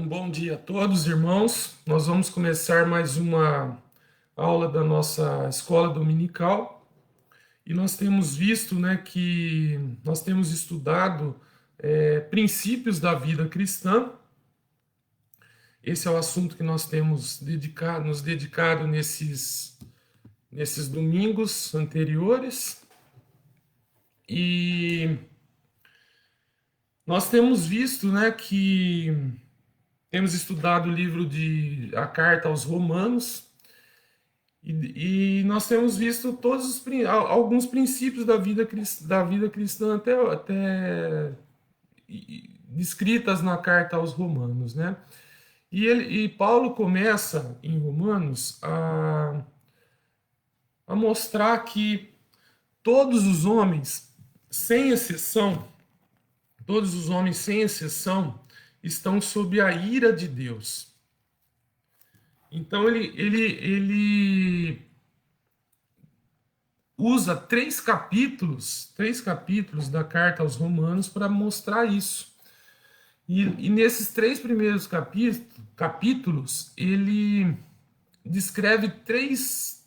Um bom dia a todos, irmãos. Nós vamos começar mais uma aula da nossa escola dominical e nós temos visto, que nós temos estudado princípios da vida cristã. Esse é o assunto que nós temos nos dedicado nesses domingos anteriores e nós temos visto, que temos estudado o livro a carta aos Romanos, e nós temos visto alguns princípios da vida cristã até descritas na carta aos Romanos, né? E Paulo começa em Romanos a mostrar que todos os homens, sem exceção, todos os homens, sem exceção, estão sob a ira de Deus. Então ele usa três capítulos da carta aos Romanos para mostrar isso. E nesses três primeiros capítulos, ele descreve três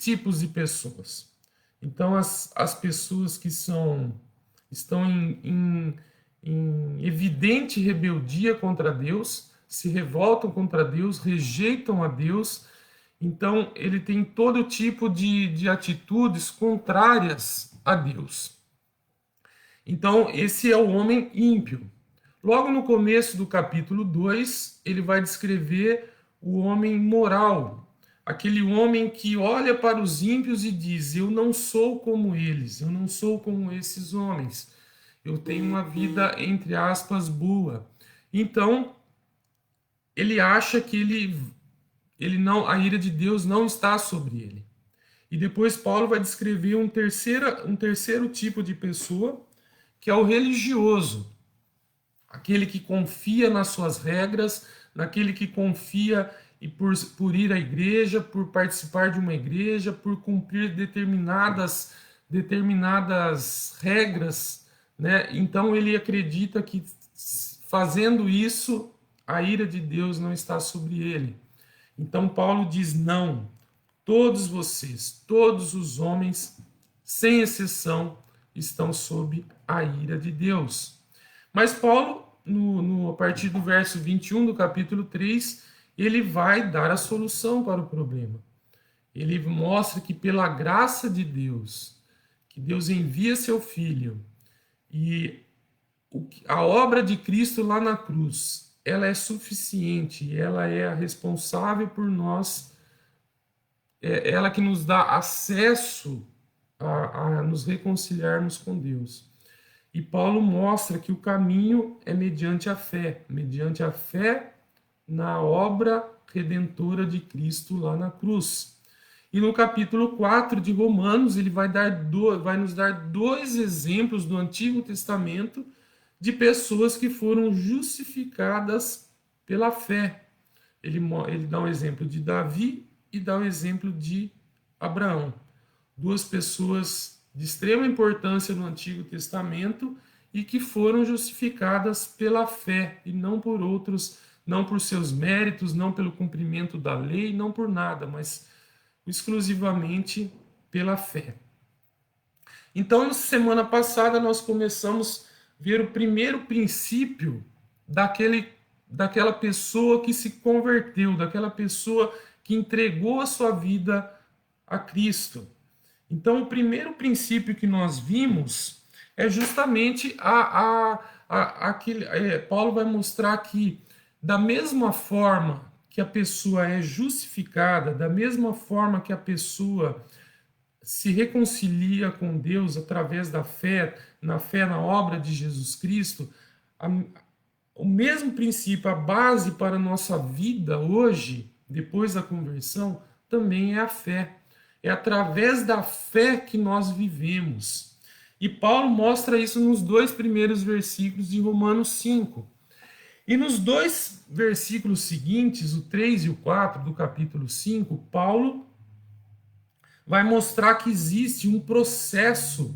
tipos de pessoas. Então, as pessoas que estão em evidente rebeldia contra Deus, se revoltam contra Deus, rejeitam a Deus. Então, ele tem todo tipo de atitudes contrárias a Deus. Então, esse é o homem ímpio. Logo no começo do capítulo 2, ele vai descrever o homem moral, aquele homem que olha para os ímpios e diz: eu não sou como eles, eu não sou como esses homens, eu tenho uma vida, entre aspas, boa. Então, ele acha que ele não, a ira de Deus não está sobre ele. E depois Paulo vai descrever um terceiro tipo de pessoa, que é o religioso, aquele que confia nas suas regras, naquele que confia por ir à igreja, por participar de uma igreja, por cumprir determinadas regras, né? Então ele acredita que fazendo isso, a ira de Deus não está sobre ele. Então Paulo diz: não, todos vocês, todos os homens, sem exceção, estão sob a ira de Deus. Mas Paulo, a partir do verso 21 do capítulo 3, ele vai dar a solução para o problema. Ele mostra que pela graça de Deus, que Deus envia seu Filho, e a obra de Cristo lá na cruz, ela é suficiente, ela é a responsável por nós, ela que nos dá acesso a nos reconciliarmos com Deus. E Paulo mostra que o caminho é mediante a fé na obra redentora de Cristo lá na cruz. E no capítulo 4 de Romanos, ele vai nos dar dois exemplos do Antigo Testamento de pessoas que foram justificadas pela fé. Ele dá um exemplo de Davi e dá um exemplo de Abraão. Duas pessoas de extrema importância no Antigo Testamento e que foram justificadas pela fé e não por outros, não por seus méritos, não pelo cumprimento da lei, não por nada, mas exclusivamente pela fé. Então, semana passada nós começamos a ver o primeiro princípio daquela pessoa que se converteu, daquela pessoa que entregou a sua vida a Cristo. Então, o primeiro princípio que nós vimos é justamente Paulo vai mostrar que, da mesma forma que a pessoa é justificada, da mesma forma que a pessoa se reconcilia com Deus através da fé na obra de Jesus Cristo, o mesmo princípio, a base para a nossa vida hoje, depois da conversão, também é a fé. É através da fé que nós vivemos. E Paulo mostra isso nos dois primeiros versículos de Romanos 5. E nos dois versículos seguintes, o 3 e o 4 do capítulo 5, Paulo vai mostrar que existe um processo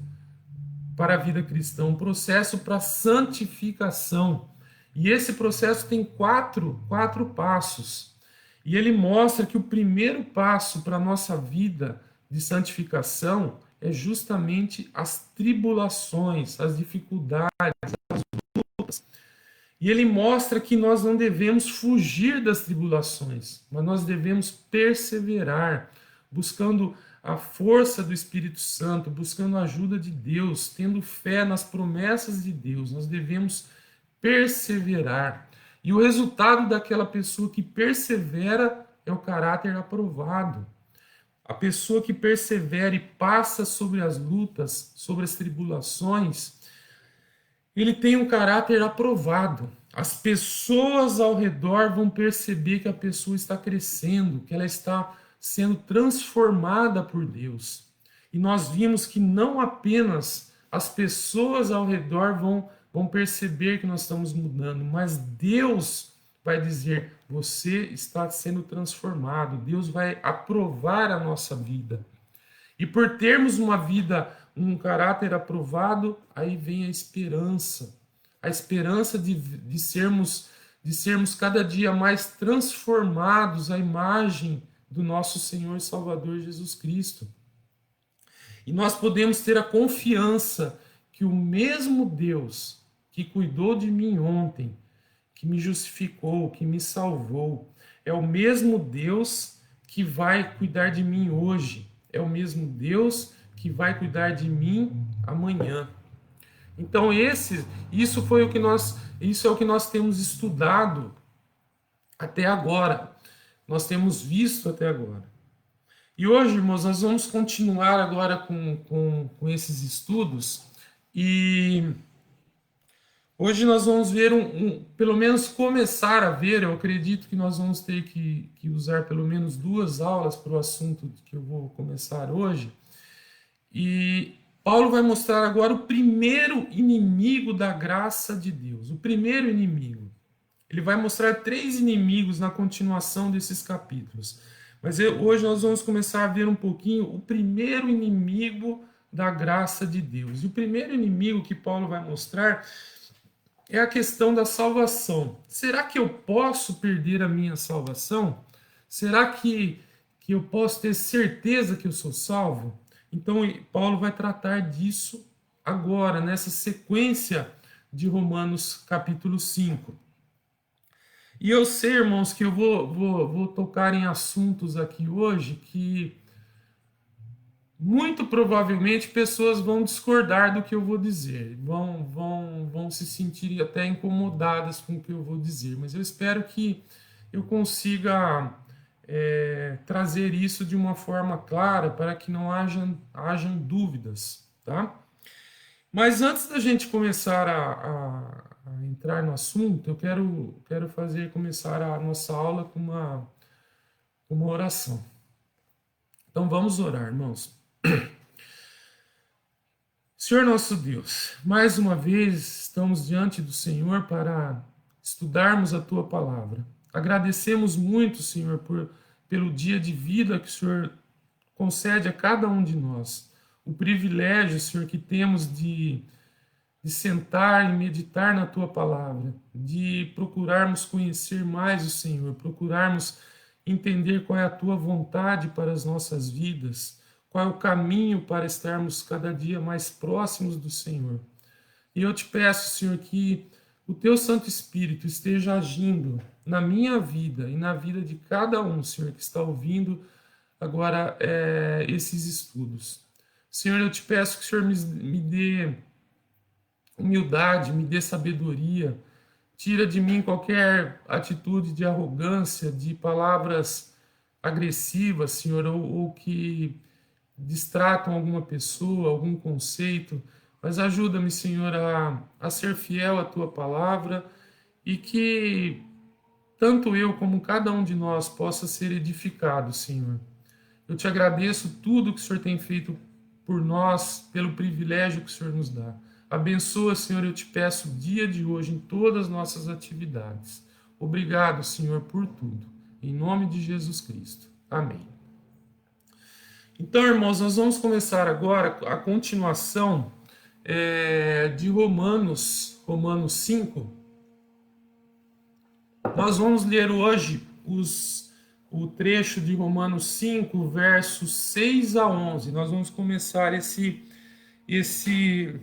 para a vida cristã, um processo para a santificação. E esse processo tem quatro passos. E ele mostra que o primeiro passo para a nossa vida de santificação é justamente as tribulações, as dificuldades. E ele mostra que nós não devemos fugir das tribulações, mas nós devemos perseverar, buscando a força do Espírito Santo, buscando a ajuda de Deus, tendo fé nas promessas de Deus. Nós devemos perseverar. E o resultado daquela pessoa que persevera é o caráter aprovado. A pessoa que persevera e passa sobre as lutas, sobre as tribulações, ele tem um caráter aprovado. As pessoas ao redor vão perceber que a pessoa está crescendo, que ela está sendo transformada por Deus. E nós vimos que não apenas as pessoas ao redor vão perceber que nós estamos mudando, mas Deus vai dizer: você está sendo transformado. Deus vai aprovar a nossa vida. E por termos uma vida, um caráter aprovado, aí vem a esperança de sermos cada dia mais transformados à imagem do nosso Senhor e Salvador Jesus Cristo. E nós podemos ter a confiança que o mesmo Deus que cuidou de mim ontem, que me justificou, que me salvou, é o mesmo Deus que vai cuidar de mim hoje. É o mesmo Deus que vai cuidar de mim amanhã. Então isso é o que nós temos estudado até agora. Nós temos visto até agora. E hoje, irmãos, nós vamos continuar agora com esses estudos. E hoje nós vamos ver pelo menos começar a ver, eu acredito que nós vamos ter que usar pelo menos 2 aulas para o assunto que eu vou começar hoje. E Paulo vai mostrar agora o primeiro inimigo da graça de Deus, o primeiro inimigo. Ele vai mostrar 3 inimigos na continuação desses capítulos. Mas hoje nós vamos começar a ver um pouquinho o primeiro inimigo da graça de Deus. E o primeiro inimigo que Paulo vai mostrar é a questão da salvação. Será que eu posso perder a minha salvação? Será que eu posso ter certeza que eu sou salvo? Então, Paulo vai tratar disso agora, nessa sequência de Romanos capítulo 5. E eu sei, irmãos, que eu vou tocar em assuntos aqui hoje que muito provavelmente pessoas vão discordar do que eu vou dizer, vão se sentir até incomodadas com o que eu vou dizer, mas eu espero que eu consiga trazer isso de uma forma clara para que não hajam dúvidas, tá? Mas antes da gente começar a entrar no assunto, eu quero começar a nossa aula com uma oração. Então vamos orar, irmãos. Senhor nosso Deus, mais uma vez estamos diante do Senhor para estudarmos a Tua palavra. Agradecemos muito, Senhor, pelo dia de vida que o Senhor concede a cada um de nós. O privilégio, Senhor, que temos de sentar e meditar na Tua palavra, de procurarmos conhecer mais o Senhor, procurarmos entender qual é a Tua vontade para as nossas vidas, qual é o caminho para estarmos cada dia mais próximos do Senhor. E eu te peço, Senhor, que o Teu Santo Espírito esteja agindo na minha vida e na vida de cada um, Senhor, que está ouvindo agora esses estudos. Senhor, eu te peço que o Senhor me dê humildade, me dê sabedoria, tira de mim qualquer atitude de arrogância, de palavras agressivas, Senhor, ou que distratam alguma pessoa, algum conceito, mas ajuda-me, Senhor, a ser fiel à Tua palavra e que tanto eu como cada um de nós possa ser edificado, Senhor. Eu te agradeço tudo que o Senhor tem feito por nós, pelo privilégio que o Senhor nos dá. Abençoa, Senhor, eu te peço o dia de hoje em todas as nossas atividades. Obrigado, Senhor, por tudo. Em nome de Jesus Cristo. Amém. Então, irmãos, nós vamos começar agora a continuação de Romanos 5. Nós vamos ler hoje o trecho de Romanos 5, versos 6 a 11. Nós vamos começar esse estudo.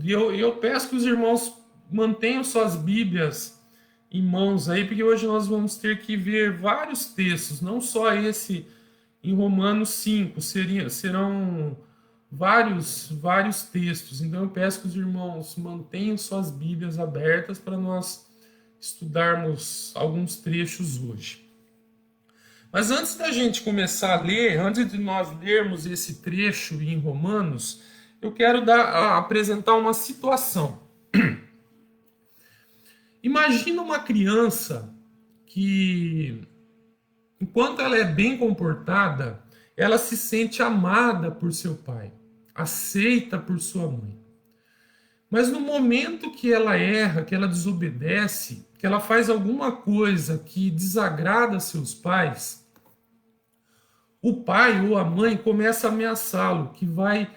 E eu peço que os irmãos mantenham suas Bíblias em mãos aí, porque hoje nós vamos ter que ver vários textos, não só esse em Romanos 5, serão vários textos. Então eu peço que os irmãos mantenham suas Bíblias abertas para nós estudarmos alguns trechos hoje. Mas antes da gente começar a ler, antes de nós lermos esse trecho em Romanos, eu quero apresentar uma situação. Imagina uma criança que, enquanto ela é bem comportada, ela se sente amada por seu pai, aceita por sua mãe. Mas no momento que ela erra, que ela desobedece, que ela faz alguma coisa que desagrada seus pais, o pai ou a mãe começa a ameaçá-lo, que vai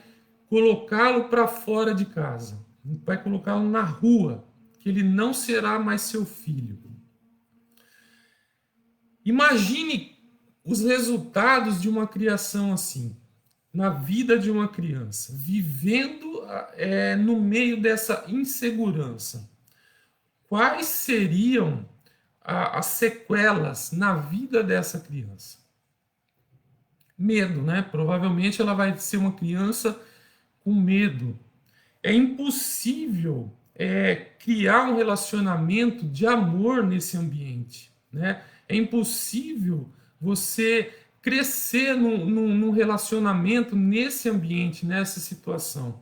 colocá-lo para fora de casa, vai colocá-lo na rua, que ele não será mais seu filho. Imagine os resultados de uma criação assim, na vida de uma criança, vivendo no meio dessa insegurança. Quais seriam as sequelas na vida dessa criança? Medo, né? Provavelmente ela vai ser uma criança com medo. É impossível criar um relacionamento de amor nesse ambiente, né? É impossível você crescer num relacionamento nesse ambiente, nessa situação.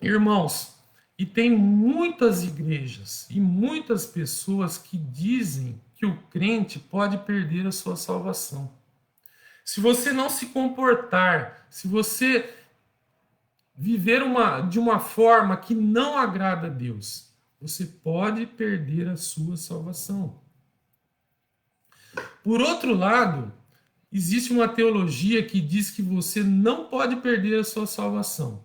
Irmãos, e tem muitas igrejas e muitas pessoas que dizem que o crente pode perder a sua salvação. Se você não se comportar, se você viver de uma forma que não agrada a Deus, você pode perder a sua salvação. Por outro lado, existe uma teologia que diz que você não pode perder a sua salvação.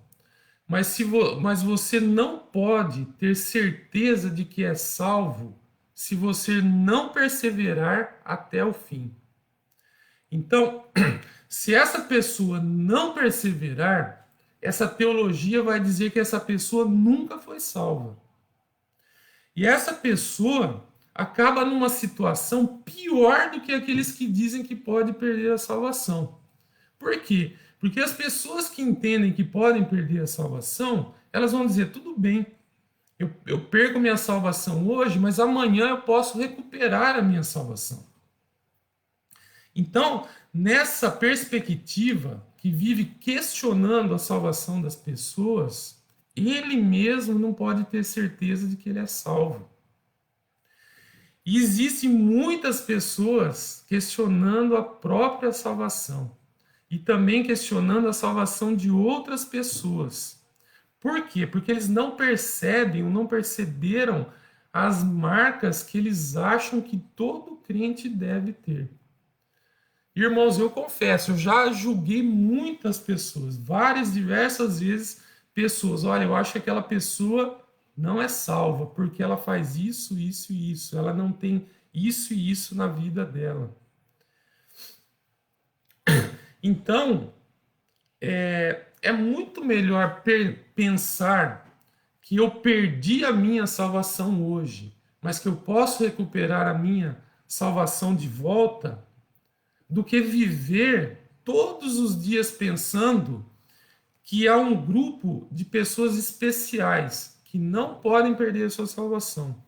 Mas você não pode ter certeza de que é salvo se você não perseverar até o fim. Então, se essa pessoa não perseverar, essa teologia vai dizer que essa pessoa nunca foi salva. E essa pessoa acaba numa situação pior do que aqueles que dizem que pode perder a salvação. Por quê? Porque as pessoas que entendem que podem perder a salvação, elas vão dizer, tudo bem, eu perco minha salvação hoje, mas amanhã eu posso recuperar a minha salvação. Então, nessa perspectiva que vive questionando a salvação das pessoas, ele mesmo não pode ter certeza de que ele é salvo. E existem muitas pessoas questionando a própria salvação e também questionando a salvação de outras pessoas. Por quê? Porque eles não percebem ou não perceberam as marcas que eles acham que todo crente deve ter. Irmãos, eu confesso, eu já julguei muitas pessoas, diversas vezes, pessoas. Olha, eu acho que aquela pessoa não é salva, porque ela faz isso, isso e isso. Ela não tem isso e isso na vida dela. Então, é muito melhor pensar que eu perdi a minha salvação hoje, mas que eu posso recuperar a minha salvação de volta, do que viver todos os dias pensando que há um grupo de pessoas especiais que não podem perder a sua salvação.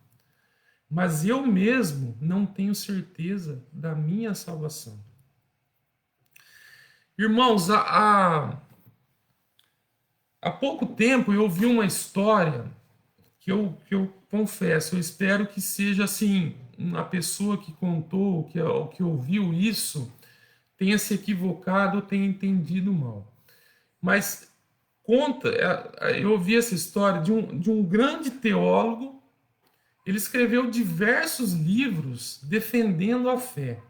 Mas eu mesmo não tenho certeza da minha salvação. Irmãos, há pouco tempo eu ouvi uma história que eu confesso, eu espero que seja assim, uma pessoa que contou, que ouviu isso, tenha se equivocado ou tenha entendido mal. Mas eu ouvi essa história de um grande teólogo. Ele escreveu diversos livros defendendo a fé.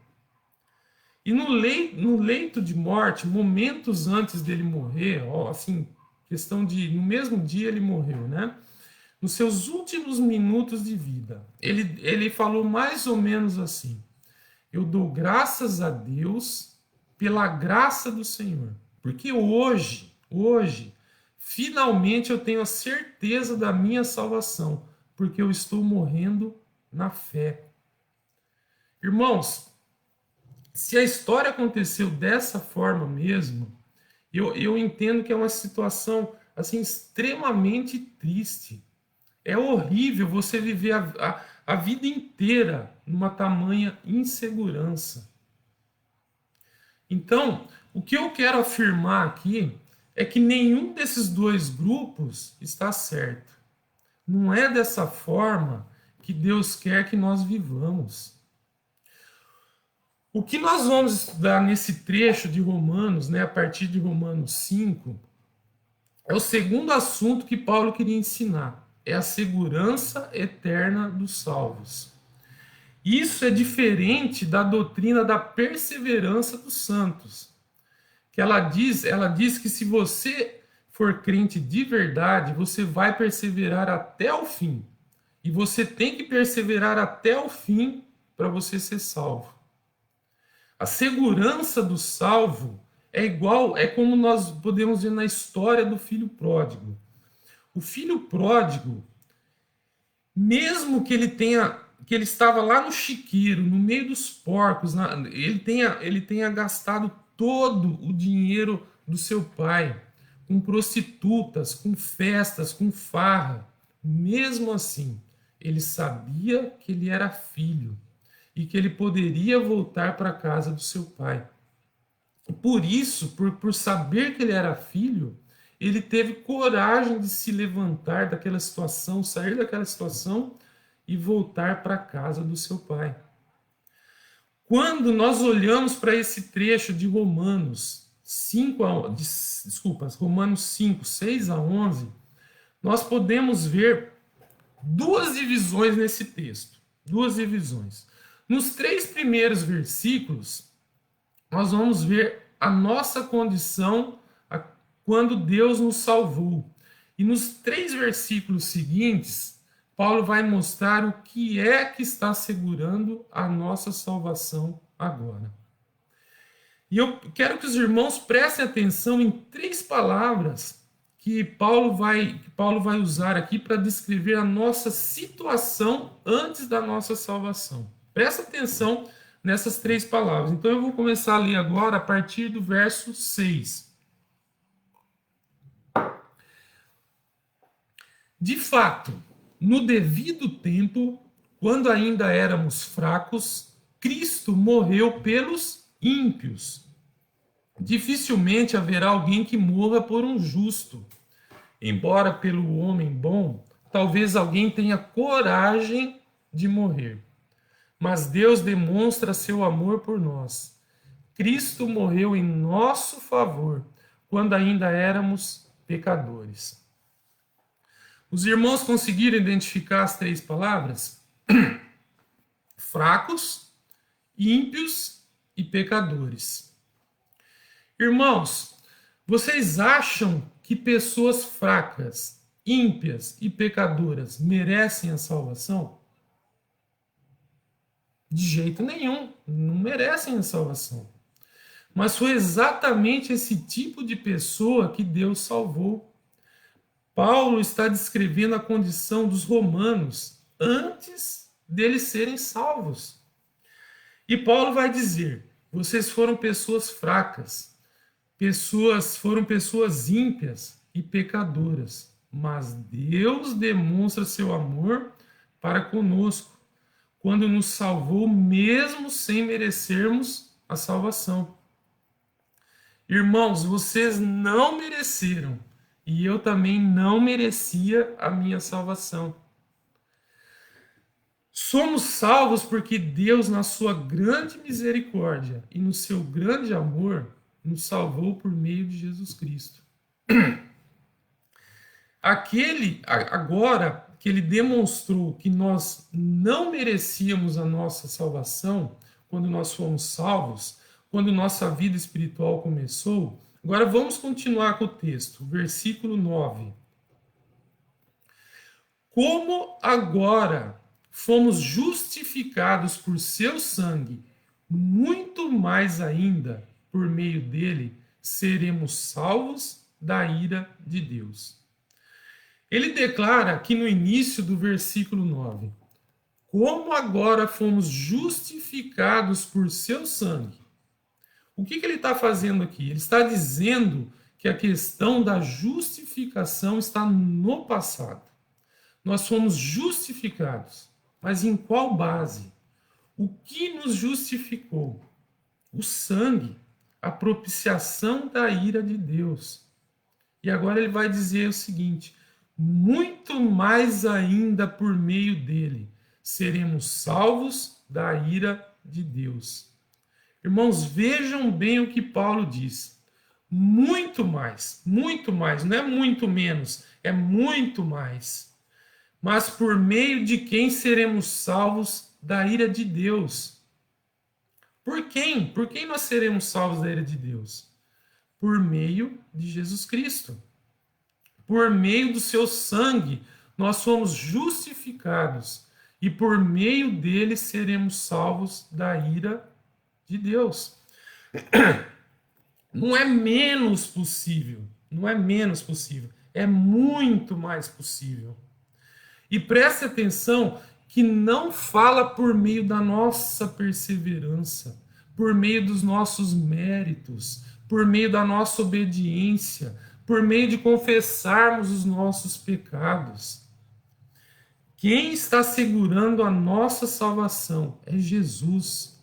E no leito de morte, momentos antes dele morrer, assim, no mesmo dia ele morreu, né? nos seus últimos minutos de vida. Ele falou mais ou menos assim: eu dou graças a Deus pela graça do Senhor. Porque hoje, finalmente eu tenho a certeza da minha salvação, porque eu estou morrendo na fé. Irmãos, se a história aconteceu dessa forma mesmo, eu entendo que é uma situação assim extremamente triste. É horrível você viver a vida inteira numa tamanha insegurança. Então, o que eu quero afirmar aqui é que nenhum desses dois grupos está certo. Não é dessa forma que Deus quer que nós vivamos. O que nós vamos estudar nesse trecho de Romanos, a partir de Romanos 5, é o segundo assunto que Paulo queria ensinar. É a segurança eterna dos salvos. Isso é diferente da doutrina da perseverança dos santos. Que ela diz que se você for crente de verdade, você vai perseverar até o fim. E você tem que perseverar até o fim para você ser salvo. A segurança do salvo é como nós podemos ver na história do filho pródigo. O filho pródigo, mesmo que ele estava lá no chiqueiro, no meio dos porcos, ele tenha gastado todo o dinheiro do seu pai, com prostitutas, com festas, com farra. Mesmo assim, ele sabia que ele era filho e que ele poderia voltar para a casa do seu pai. Por isso, por saber que ele era filho, ele teve coragem de se levantar daquela situação, sair daquela situação e voltar para a casa do seu pai. Quando nós olhamos para esse trecho de Romanos 5, 6 a 11, nós podemos ver duas divisões nesse texto. Duas divisões. Nos 3 primeiros versículos, nós vamos ver a nossa condição quando Deus nos salvou. E nos 3 versículos seguintes, Paulo vai mostrar o que é que está segurando a nossa salvação agora. E eu quero que os irmãos prestem atenção em 3 palavras que Paulo vai usar aqui para descrever a nossa situação antes da nossa salvação. Presta atenção nessas 3 palavras. Então eu vou começar a ler agora a partir do verso 6. De fato, no devido tempo, quando ainda éramos fracos, Cristo morreu pelos ímpios. Dificilmente haverá alguém que morra por um justo. Embora pelo homem bom, talvez alguém tenha coragem de morrer. Mas Deus demonstra seu amor por nós. Cristo morreu em nosso favor, quando ainda éramos pecadores. Os irmãos conseguiram identificar as 3 palavras? Fracos, ímpios e pecadores. Irmãos, vocês acham que pessoas fracas, ímpias e pecadoras merecem a salvação? De jeito nenhum, não merecem a salvação. Mas foi exatamente esse tipo de pessoa que Deus salvou. Paulo está descrevendo a condição dos romanos antes deles serem salvos. E Paulo vai dizer: vocês foram pessoas fracas, foram pessoas ímpias e pecadoras, mas Deus demonstra seu amor para conosco, quando nos salvou mesmo sem merecermos a salvação. Irmãos, vocês não mereceram, e eu também não merecia a minha salvação. Somos salvos porque Deus, na sua grande misericórdia e no seu grande amor, nos salvou por meio de Jesus Cristo. Agora que ele demonstrou que nós não merecíamos a nossa salvação, quando nós fomos salvos, quando nossa vida espiritual começou, agora vamos continuar com o texto, versículo 9. como agora fomos justificados por seu sangue, muito mais ainda, por meio dele, seremos salvos da ira de Deus. Ele declara aqui no início do versículo 9: como agora fomos justificados por seu sangue. O que ele está fazendo aqui? Ele está dizendo que a questão da justificação está no passado. Nós fomos justificados, mas em qual base? O que nos justificou? O sangue, a propiciação da ira de Deus. E agora ele vai dizer o seguinte: muito mais ainda por meio dele seremos salvos da ira de Deus. Irmãos, vejam bem o que Paulo diz. Muito mais, não é muito menos, é muito mais. Mas por meio de quem seremos salvos da ira de Deus? Por quem? Por quem nós seremos salvos da ira de Deus? Por meio de Jesus Cristo. Por meio do seu sangue, nós somos justificados. E por meio dele seremos salvos da ira de Deus. Não é menos possível. Não é menos possível. É muito mais possível. E preste atenção que não fala por meio da nossa perseverança, por meio dos nossos méritos, por meio da nossa obediência, por meio de confessarmos os nossos pecados. Quem está segurando a nossa salvação é Jesus.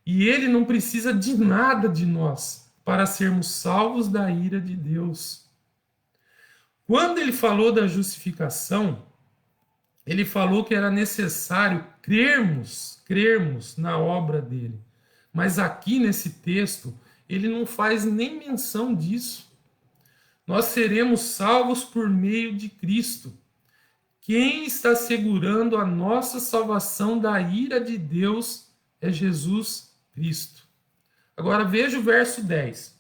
E ele não precisa de nada de nós para sermos salvos da ira de Deus. Quando ele falou da justificação, ele falou que era necessário crermos na obra dele. Mas aqui nesse texto, ele não faz nem menção disso. Nós seremos salvos por meio de Cristo. Quem está segurando a nossa salvação da ira de Deus é Jesus Cristo. Agora veja o verso 10.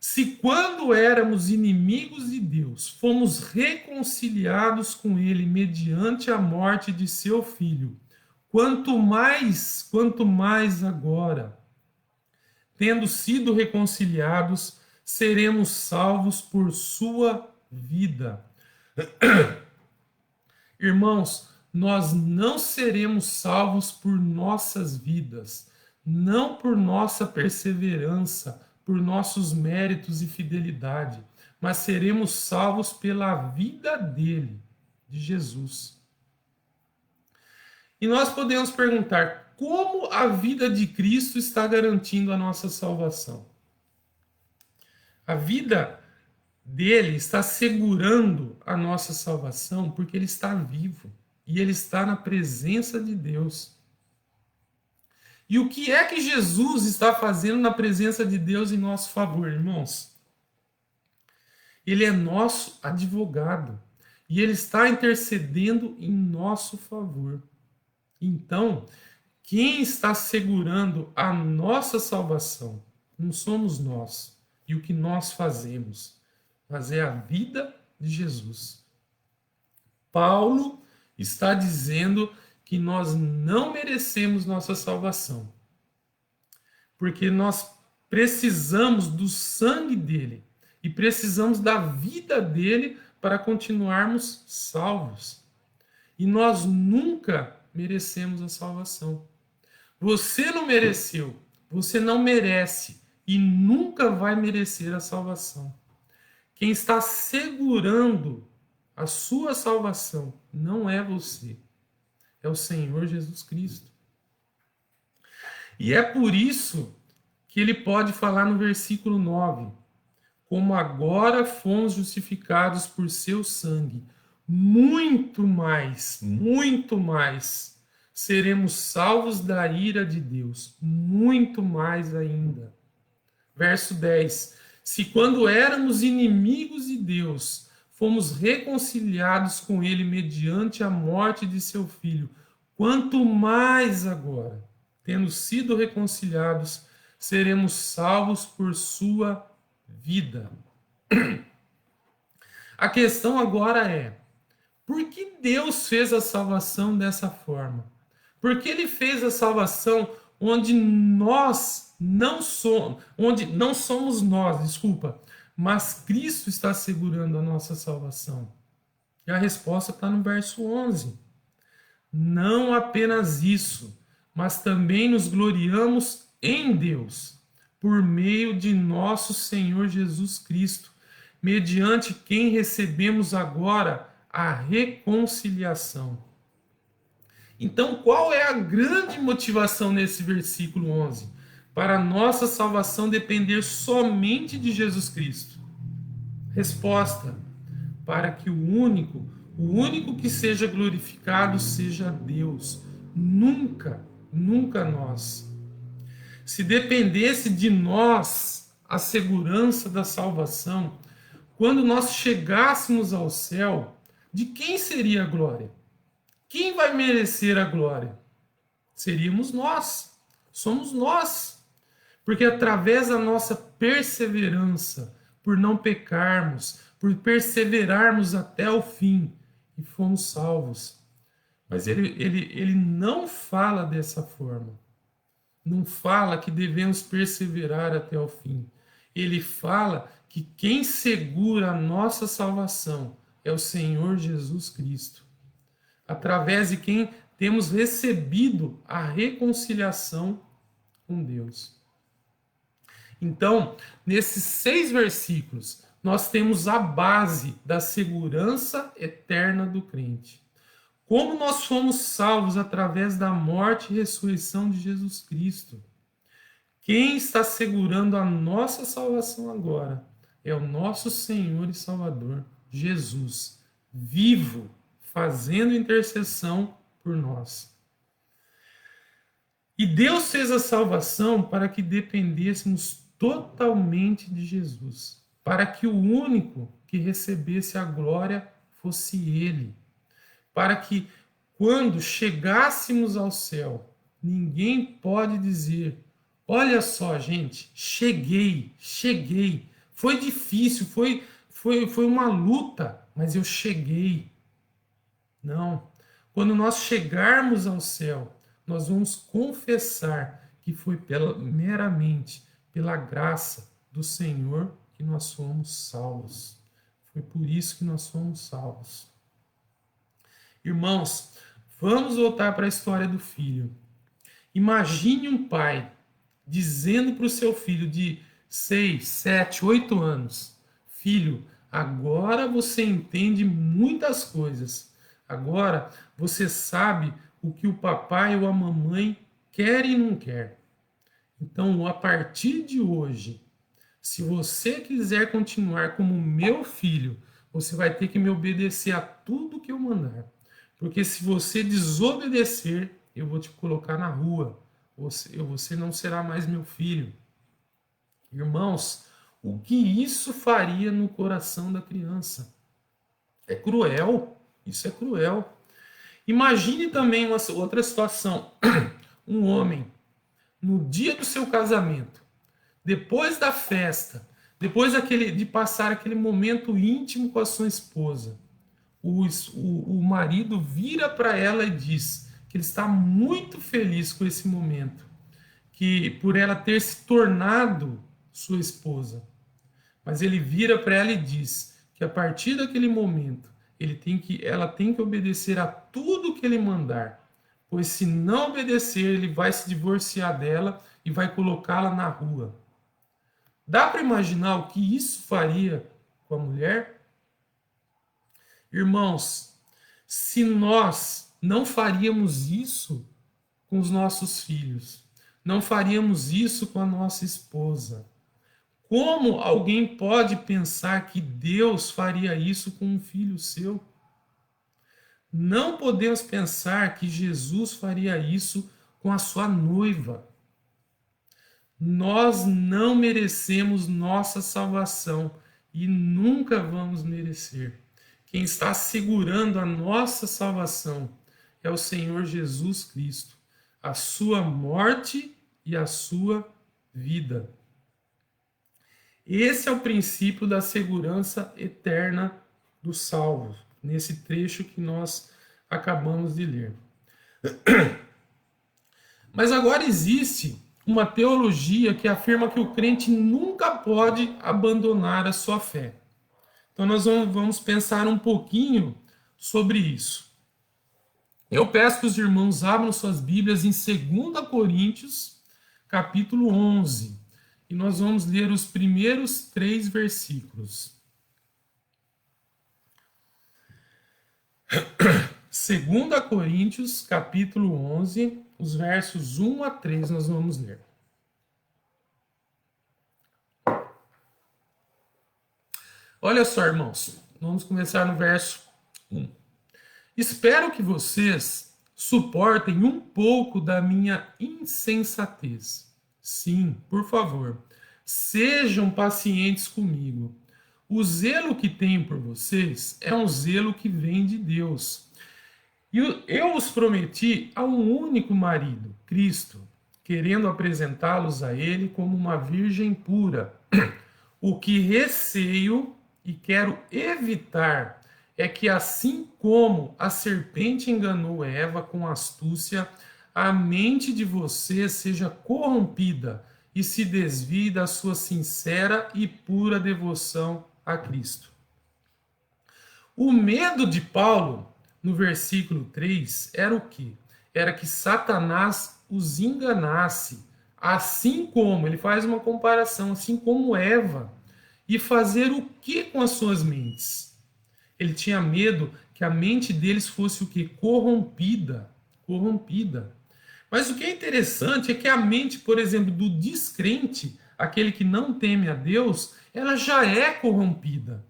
Se quando éramos inimigos de Deus, fomos reconciliados com ele mediante a morte de seu filho, quanto mais agora, tendo sido reconciliados, seremos salvos por sua vida. Irmãos, nós não seremos salvos por nossas vidas, não por nossa perseverança, por nossos méritos e fidelidade, mas seremos salvos pela vida dele, de Jesus. E nós podemos perguntar: como a vida de Cristo está garantindo a nossa salvação? A vida dele está segurando a nossa salvação porque ele está vivo e ele está na presença de Deus. E o que é que Jesus está fazendo na presença de Deus em nosso favor, irmãos? Ele é nosso advogado e ele está intercedendo em nosso favor. Então, quem está segurando a nossa salvação não somos nós e o que nós fazemos, mas é a vida de Jesus. Paulo está dizendo que nós não merecemos nossa salvação, porque nós precisamos do sangue dele e precisamos da vida dele para continuarmos salvos. E nós nunca merecemos a salvação. Você não mereceu, você não merece e nunca vai merecer a salvação. Quem está segurando a sua salvação não é você, é o Senhor Jesus Cristo. E é por isso que ele pode falar no versículo 9: como agora fomos justificados por seu sangue, muito mais seremos salvos da ira de Deus, muito mais ainda. Verso 10: se quando éramos inimigos de Deus, fomos reconciliados com ele mediante a morte de seu filho, quanto mais agora, tendo sido reconciliados, seremos salvos por sua vida. A questão agora é: por que Deus fez a salvação dessa forma? Por que ele fez a salvação onde nós não somos, onde não somos nós, desculpa, mas Cristo está assegurando a nossa salvação? E a resposta está no verso 11. Não apenas isso, mas também nos gloriamos em Deus, por meio de nosso Senhor Jesus Cristo, mediante quem recebemos agora a reconciliação. Então, qual é a grande motivação nesse versículo 11? Para a nossa salvação depender somente de Jesus Cristo. Resposta: para que o único que seja glorificado seja Deus, nunca nós. Se dependesse de nós a segurança da salvação, quando nós chegássemos ao céu, de quem seria a glória? Quem vai merecer a glória? Seríamos nós. Somos nós. Porque através da nossa perseverança, por não pecarmos, por perseverarmos até o fim, e fomos salvos. Mas ele não fala dessa forma. Não fala que devemos perseverar até o fim. Ele fala que quem segura a nossa salvação é o Senhor Jesus Cristo, através de quem temos recebido a reconciliação com Deus. Então, nesses 6 versículos, nós temos a base da segurança eterna do crente. Como nós fomos salvos através da morte e ressurreição de Jesus Cristo. Quem está segurando a nossa salvação agora é o nosso Senhor e Salvador, Jesus, vivo, fazendo intercessão por nós. E Deus fez a salvação para que dependêssemos totalmente de Jesus, para que o único que recebesse a glória fosse Ele, para que quando chegássemos ao céu, ninguém pode dizer: olha só, gente, cheguei, foi difícil, foi uma luta, mas eu cheguei. Não. Quando nós chegarmos ao céu, nós vamos confessar que foi meramente pela graça do Senhor que nós fomos salvos. Foi por isso que nós fomos salvos. Irmãos, vamos voltar para a história do filho. Imagine um pai dizendo para o seu filho de 6, 7, 8 anos: filho, agora você entende muitas coisas. Agora você sabe o que o papai ou a mamãe quer e não quer. Então, a partir de hoje, se você quiser continuar como meu filho, você vai ter que me obedecer a tudo que eu mandar. Porque se você desobedecer, eu vou te colocar na rua. Você não será mais meu filho. Irmãos, o que isso faria no coração da criança? É cruel. Isso é cruel. Imagine também uma outra situação. Um homem, no dia do seu casamento, depois da festa, depois de passar aquele momento íntimo com a sua esposa, o marido vira para ela e diz que ele está muito feliz com esse momento, que por ela ter se tornado sua esposa. Mas ele vira para ela e diz que a partir daquele momento ela tem que obedecer a tudo que ele mandar, pois se não obedecer, ele vai se divorciar dela e vai colocá-la na rua. Dá para imaginar o que isso faria com a mulher? Irmãos, se nós não faríamos isso com os nossos filhos, não faríamos isso com a nossa esposa, como alguém pode pensar que Deus faria isso com um filho seu? Não podemos pensar que Jesus faria isso com a sua noiva. Nós não merecemos nossa salvação e nunca vamos merecer. Quem está segurando a nossa salvação é o Senhor Jesus Cristo, a sua morte e a sua vida. Esse é o princípio da segurança eterna dos salvos, nesse trecho que nós acabamos de ler. Mas agora existe uma teologia que afirma que o crente nunca pode abandonar a sua fé. Então nós vamos pensar um pouquinho sobre isso. Eu peço que os irmãos abram suas Bíblias em 2 Coríntios, capítulo 11. E nós vamos ler os primeiros 3 versículos. 2 Coríntios, capítulo 11, os versos 1 a 3 nós vamos ler. Olha só, irmãos, vamos começar no verso 1. Espero que vocês suportem um pouco da minha insensatez. Sim, por favor, sejam pacientes comigo. O zelo que tenho por vocês é um zelo que vem de Deus. E eu os prometi a um único marido, Cristo, querendo apresentá-los a ele como uma virgem pura. O que receio e quero evitar é que, assim como a serpente enganou Eva com astúcia, a mente de vocês seja corrompida e se desvie da sua sincera e pura devoção a Cristo. O medo de Paulo, no versículo 3, era o quê? Era que Satanás os enganasse, assim como, ele faz uma comparação, assim como Eva, e fazer o que com as suas mentes? Ele tinha medo que a mente deles fosse o quê? Corrompida. Mas o que é interessante é que a mente, por exemplo, do descrente, aquele que não teme a Deus, ela já é corrompida.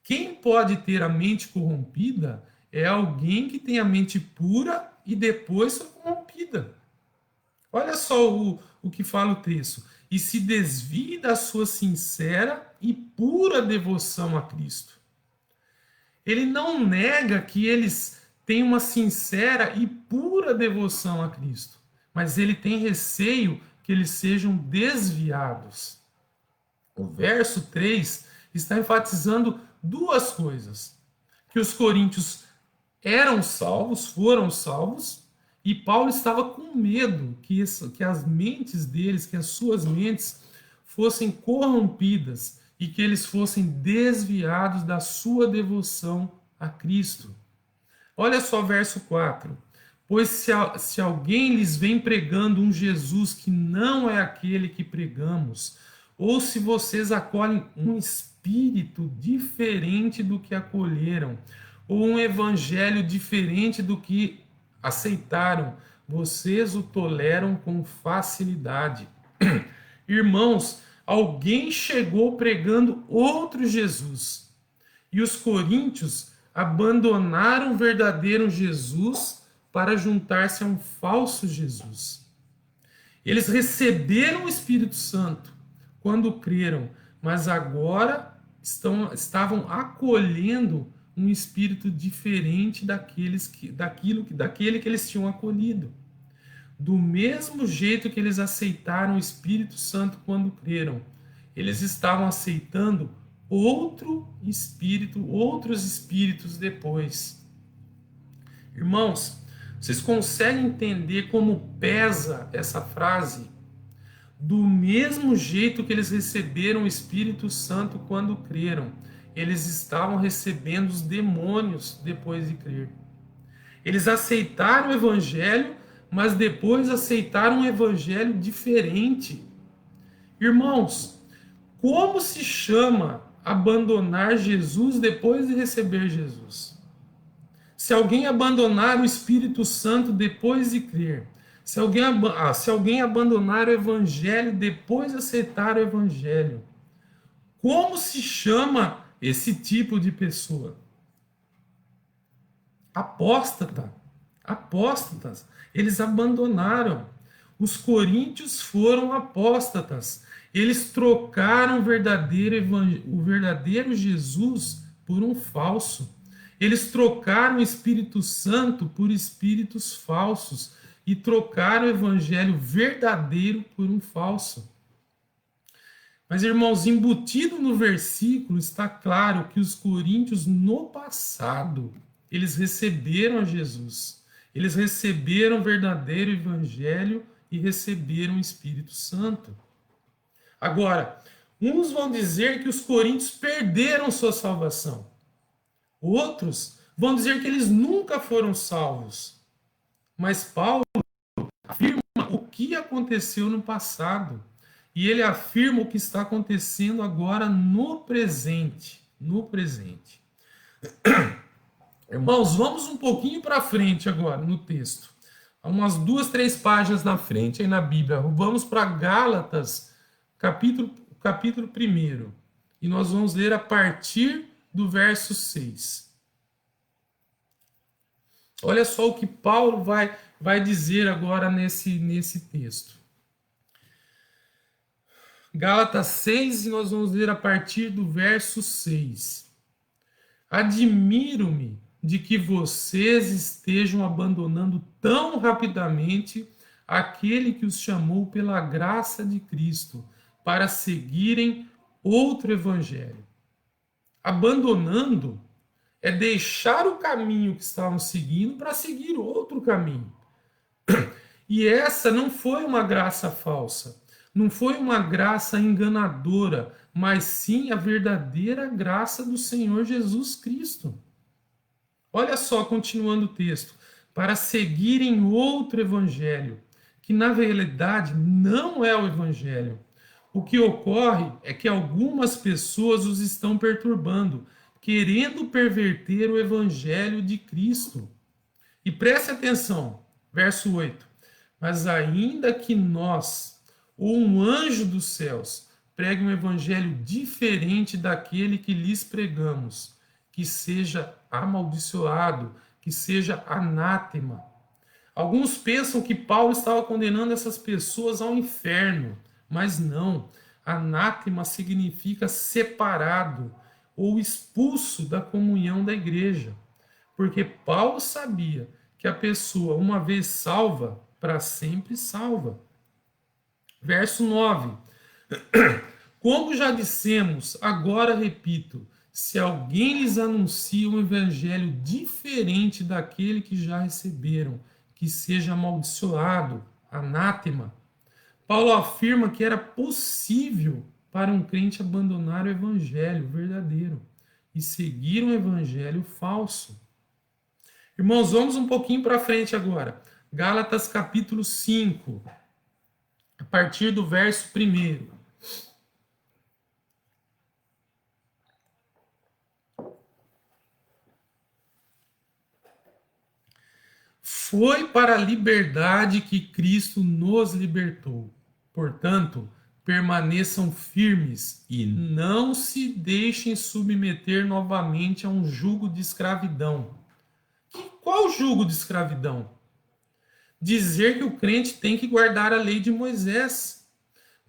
Quem pode ter a mente corrompida é alguém que tem a mente pura e depois foi corrompida. Olha só o que fala o texto. E se desvie da sua sincera e pura devoção a Cristo. Ele não nega que eles têm uma sincera e pura devoção a Cristo, mas ele tem receio que eles sejam desviados. O verso 3 está enfatizando duas coisas: que os coríntios eram salvos, foram salvos, e Paulo estava com medo que as mentes deles, que as suas mentes fossem corrompidas e que eles fossem desviados da sua devoção a Cristo. Olha só o verso 4. Pois se alguém lhes vem pregando um Jesus que não é aquele que pregamos, ou se vocês acolhem um espírito diferente do que acolheram, ou um evangelho diferente do que aceitaram, vocês o toleram com facilidade. Irmãos, alguém chegou pregando outro Jesus, e os coríntios abandonaram o verdadeiro Jesus para juntar-se a um falso Jesus. Eles receberam o Espírito Santo quando creram, mas agora estavam acolhendo um espírito diferente daquele que eles tinham acolhido. Do mesmo jeito que eles aceitaram o Espírito Santo quando creram, eles estavam aceitando outros espíritos depois. Irmãos, vocês conseguem entender como pesa essa frase? Do mesmo jeito que eles receberam o Espírito Santo quando creram, eles estavam recebendo os demônios depois de crer. Eles aceitaram o Evangelho, mas depois aceitaram um Evangelho diferente. Irmãos, como se chama abandonar Jesus depois de receber Jesus? Se alguém abandonar o Espírito Santo depois de crer, se alguém abandonar o Evangelho depois de aceitar o Evangelho, como se chama esse tipo de pessoa? Apóstatas. Eles abandonaram. Os coríntios foram apóstatas. Eles trocaram o verdadeiro Jesus por um falso. Eles trocaram o Espírito Santo por espíritos falsos e trocaram o evangelho verdadeiro por um falso. Mas, irmãos, embutido no versículo está claro que os coríntios, no passado, eles receberam a Jesus. Eles receberam o verdadeiro evangelho e receberam o Espírito Santo. Agora, uns vão dizer que os coríntios perderam sua salvação. Outros vão dizer que eles nunca foram salvos. Mas Paulo afirma o que aconteceu no passado. E ele afirma o que está acontecendo agora no presente. No presente. Irmãos, vamos um pouquinho para frente agora no texto. Umas 2, 3 páginas na frente aí na Bíblia. Vamos para Gálatas, capítulo 1. E nós vamos ler a partir do verso 6. Olha só o que Paulo vai dizer agora nesse texto. Gálatas 6, e nós vamos ler a partir do verso 6. Admiro-me de que vocês estejam abandonando tão rapidamente aquele que os chamou pela graça de Cristo para seguirem outro evangelho. Abandonando é deixar o caminho que estavam seguindo para seguir outro caminho. E essa não foi uma graça falsa, não foi uma graça enganadora, mas sim a verdadeira graça do Senhor Jesus Cristo. Olha só, continuando o texto, para seguirem outro evangelho, que na realidade não é o evangelho. O que ocorre é que algumas pessoas os estão perturbando, querendo perverter o evangelho de Cristo. E preste atenção, verso 8. Mas ainda que nós, ou um anjo dos céus, pregue um evangelho diferente daquele que lhes pregamos, que seja amaldiçoado, que seja anátema. Alguns pensam que Paulo estava condenando essas pessoas ao inferno, mas não. Anátema significa separado ou expulso da comunhão da igreja. Porque Paulo sabia que a pessoa, uma vez salva, para sempre salva. Verso 9. Como já dissemos, agora repito, se alguém lhes anuncia um evangelho diferente daquele que já receberam, que seja amaldiçoado, anátema. Paulo afirma que era possível para um crente abandonar o evangelho verdadeiro e seguir um evangelho falso. Irmãos, vamos um pouquinho para frente agora. Gálatas capítulo 5, a partir do verso 1. Foi para a liberdade que Cristo nos libertou. Portanto, permaneçam firmes e não se deixem submeter novamente a um jugo de escravidão. Qual jugo de escravidão? Dizer que o crente tem que guardar a lei de Moisés.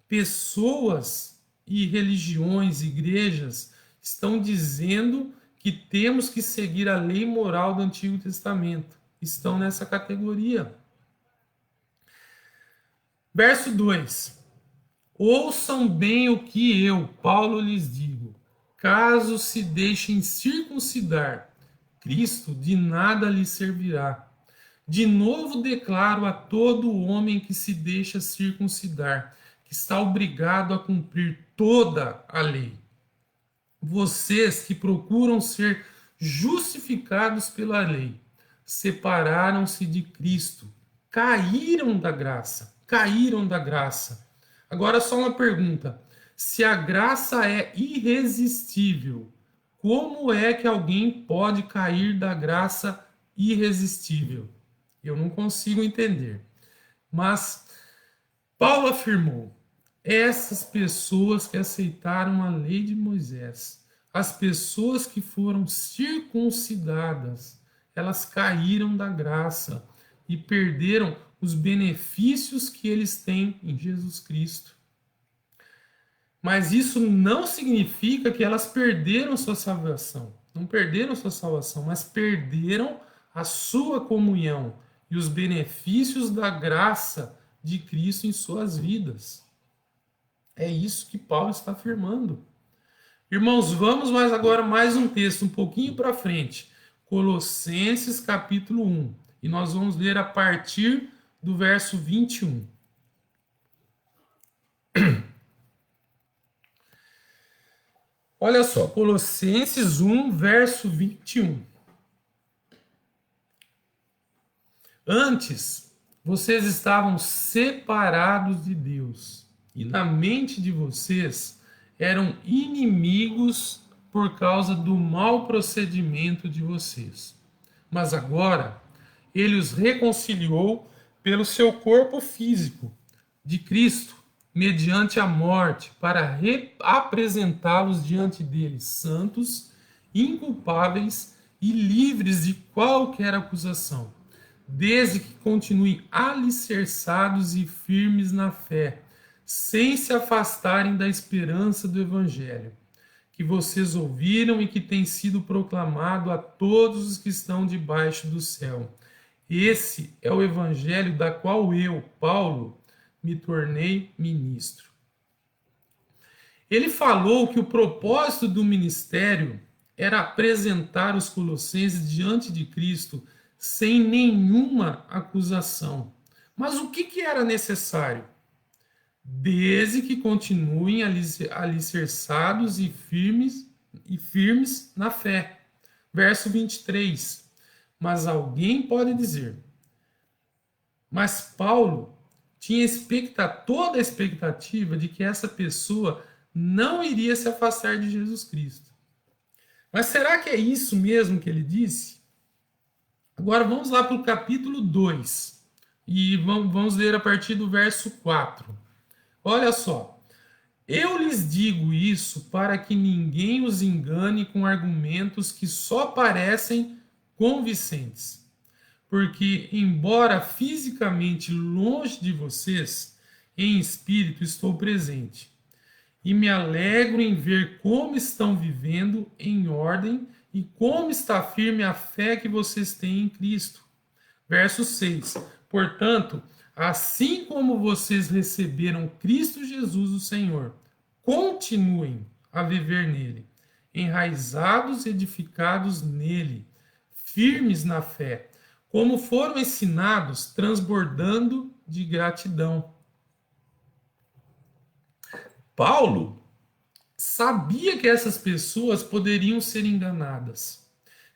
Pessoas e religiões, igrejas, estão dizendo que temos que seguir a lei moral do Antigo Testamento. Estão nessa categoria. Verso 2. Ouçam bem o que eu, Paulo, lhes digo. Caso se deixem circuncidar, Cristo de nada lhes servirá. De novo declaro a todo homem que se deixa circuncidar, que está obrigado a cumprir toda a lei. Vocês que procuram ser justificados pela lei, separaram-se de Cristo, caíram da graça. Agora só uma pergunta: se a graça é irresistível, como é que alguém pode cair da graça irresistível? Eu não consigo entender. Mas Paulo afirmou: essas pessoas que aceitaram a lei de Moisés, as pessoas que foram circuncidadas, elas caíram da graça e perderam os benefícios que eles têm em Jesus Cristo. Mas isso não significa que elas perderam sua salvação. Não perderam sua salvação, mas perderam a sua comunhão e os benefícios da graça de Cristo em suas vidas. É isso que Paulo está afirmando. Irmãos, vamos agora mais um texto um pouquinho para frente. Colossenses capítulo 1. E nós vamos ler a partir do verso 21. Olha só, Colossenses 1, verso 21. Antes, vocês estavam separados de Deus, e na mente de vocês eram inimigos por causa do mau procedimento de vocês. Mas agora, ele os reconciliou pelo seu corpo físico de Cristo, mediante a morte, para apresentá-los diante dele santos, inculpáveis e livres de qualquer acusação, desde que continuem alicerçados e firmes na fé, sem se afastarem da esperança do Evangelho, que vocês ouviram e que tem sido proclamado a todos os que estão debaixo do céu. Esse é o Evangelho da qual eu, Paulo, me tornei ministro. Ele falou que o propósito do ministério era apresentar os colossenses diante de Cristo sem nenhuma acusação. Mas o que era necessário? Desde que continuem alicerçados e firmes na fé. Verso 23. Mas alguém pode dizer, mas Paulo tinha toda a expectativa de que essa pessoa não iria se afastar de Jesus Cristo. Mas será que é isso mesmo que ele disse? Agora vamos lá para o capítulo 2 e vamos ler a partir do verso 4. Olha só, eu lhes digo isso para que ninguém os engane com argumentos que só parecem convincentes. Porque, embora fisicamente longe de vocês, em espírito estou presente. E me alegro em ver como estão vivendo em ordem e como está firme a fé que vocês têm em Cristo. Verso 6. Portanto, assim como vocês receberam Cristo Jesus, o Senhor, continuem a viver nele, enraizados e edificados nele, firmes na fé, como foram ensinados, transbordando de gratidão. Paulo sabia que essas pessoas poderiam ser enganadas.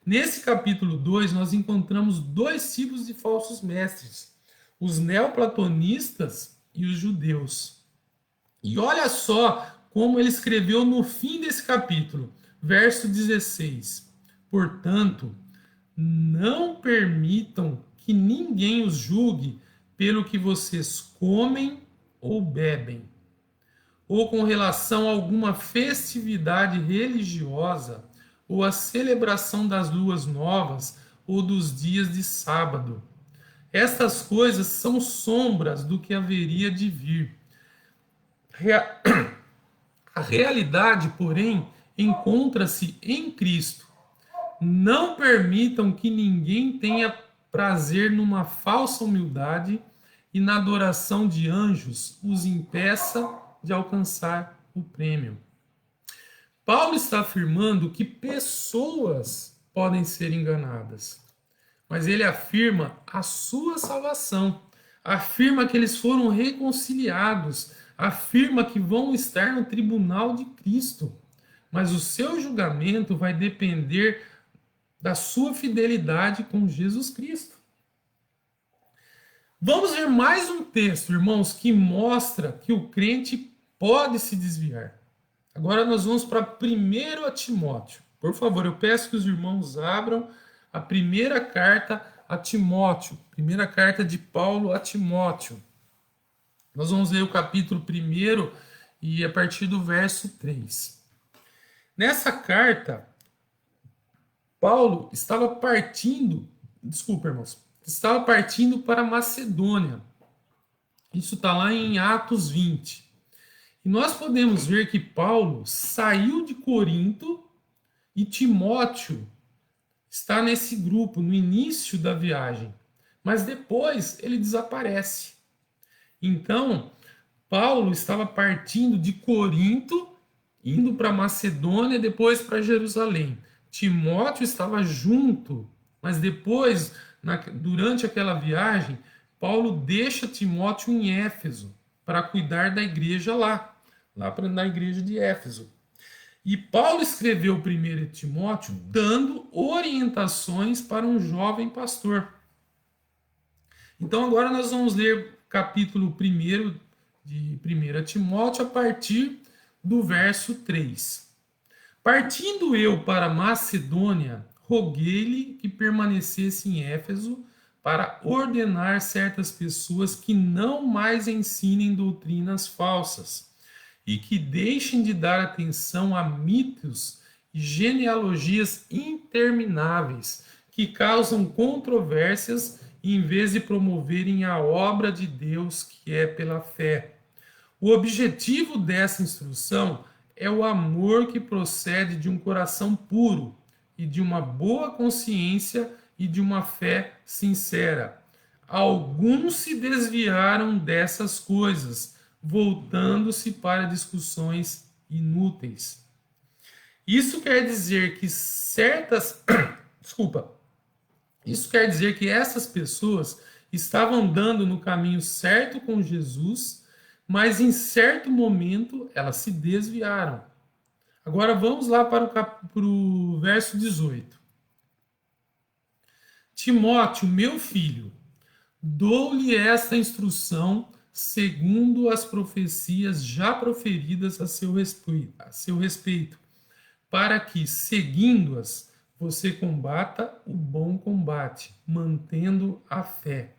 Nesse capítulo 2, nós encontramos dois tipos de falsos mestres: os neoplatonistas e os judeus. E olha só como ele escreveu no fim desse capítulo, verso 16. Portanto, não permitam que ninguém os julgue pelo que vocês comem ou bebem, ou com relação a alguma festividade religiosa, ou a celebração das luas novas, ou dos dias de sábado. Estas coisas são sombras do que haveria de vir. A realidade, porém, encontra-se em Cristo. Não permitam que ninguém tenha prazer numa falsa humildade e na adoração de anjos os impeça de alcançar o prêmio. Paulo está afirmando que pessoas podem ser enganadas, mas ele afirma a sua salvação, afirma que eles foram reconciliados, afirma que vão estar no tribunal de Cristo, mas o seu julgamento vai depender da sua fidelidade com Jesus Cristo. Vamos ver mais um texto, irmãos, que mostra que o crente pode se desviar. Agora nós vamos para 1 Timóteo. Por favor, eu peço que os irmãos abram a primeira carta a Timóteo, primeira carta de Paulo a Timóteo. Nós vamos ler o capítulo 1 e a partir do verso 3. Nessa carta, Paulo estava partindo para Macedônia. Isso está lá em Atos 20. E nós podemos ver que Paulo saiu de Corinto e Timóteo está nesse grupo, no início da viagem. Mas depois ele desaparece. Então, Paulo estava partindo de Corinto, indo para Macedônia, depois para Jerusalém. Timóteo estava junto, mas depois, durante aquela viagem, Paulo deixa Timóteo em Éfeso para cuidar da igreja lá na igreja de Éfeso. E Paulo escreveu primeiro a Timóteo dando orientações para um jovem pastor. Então agora nós vamos ler capítulo 1 de 1 Timóteo a partir do verso 3. Partindo eu para Macedônia, roguei-lhe que permanecesse em Éfeso para ordenar certas pessoas que não mais ensinem doutrinas falsas e que deixem de dar atenção a mitos e genealogias intermináveis que causam controvérsias em vez de promoverem a obra de Deus que é pela fé. O objetivo dessa instrução é o amor que procede de um coração puro e de uma boa consciência e de uma fé sincera. Alguns se desviaram dessas coisas, voltando-se para discussões inúteis. Isso quer dizer que Isso quer dizer que essas pessoas estavam andando no caminho certo com Jesus, mas em certo momento elas se desviaram. Agora vamos lá para o verso 18. Timóteo, meu filho, dou-lhe esta instrução segundo as profecias já proferidas a seu respeito, para que, seguindo-as, você combata o bom combate, mantendo a fé.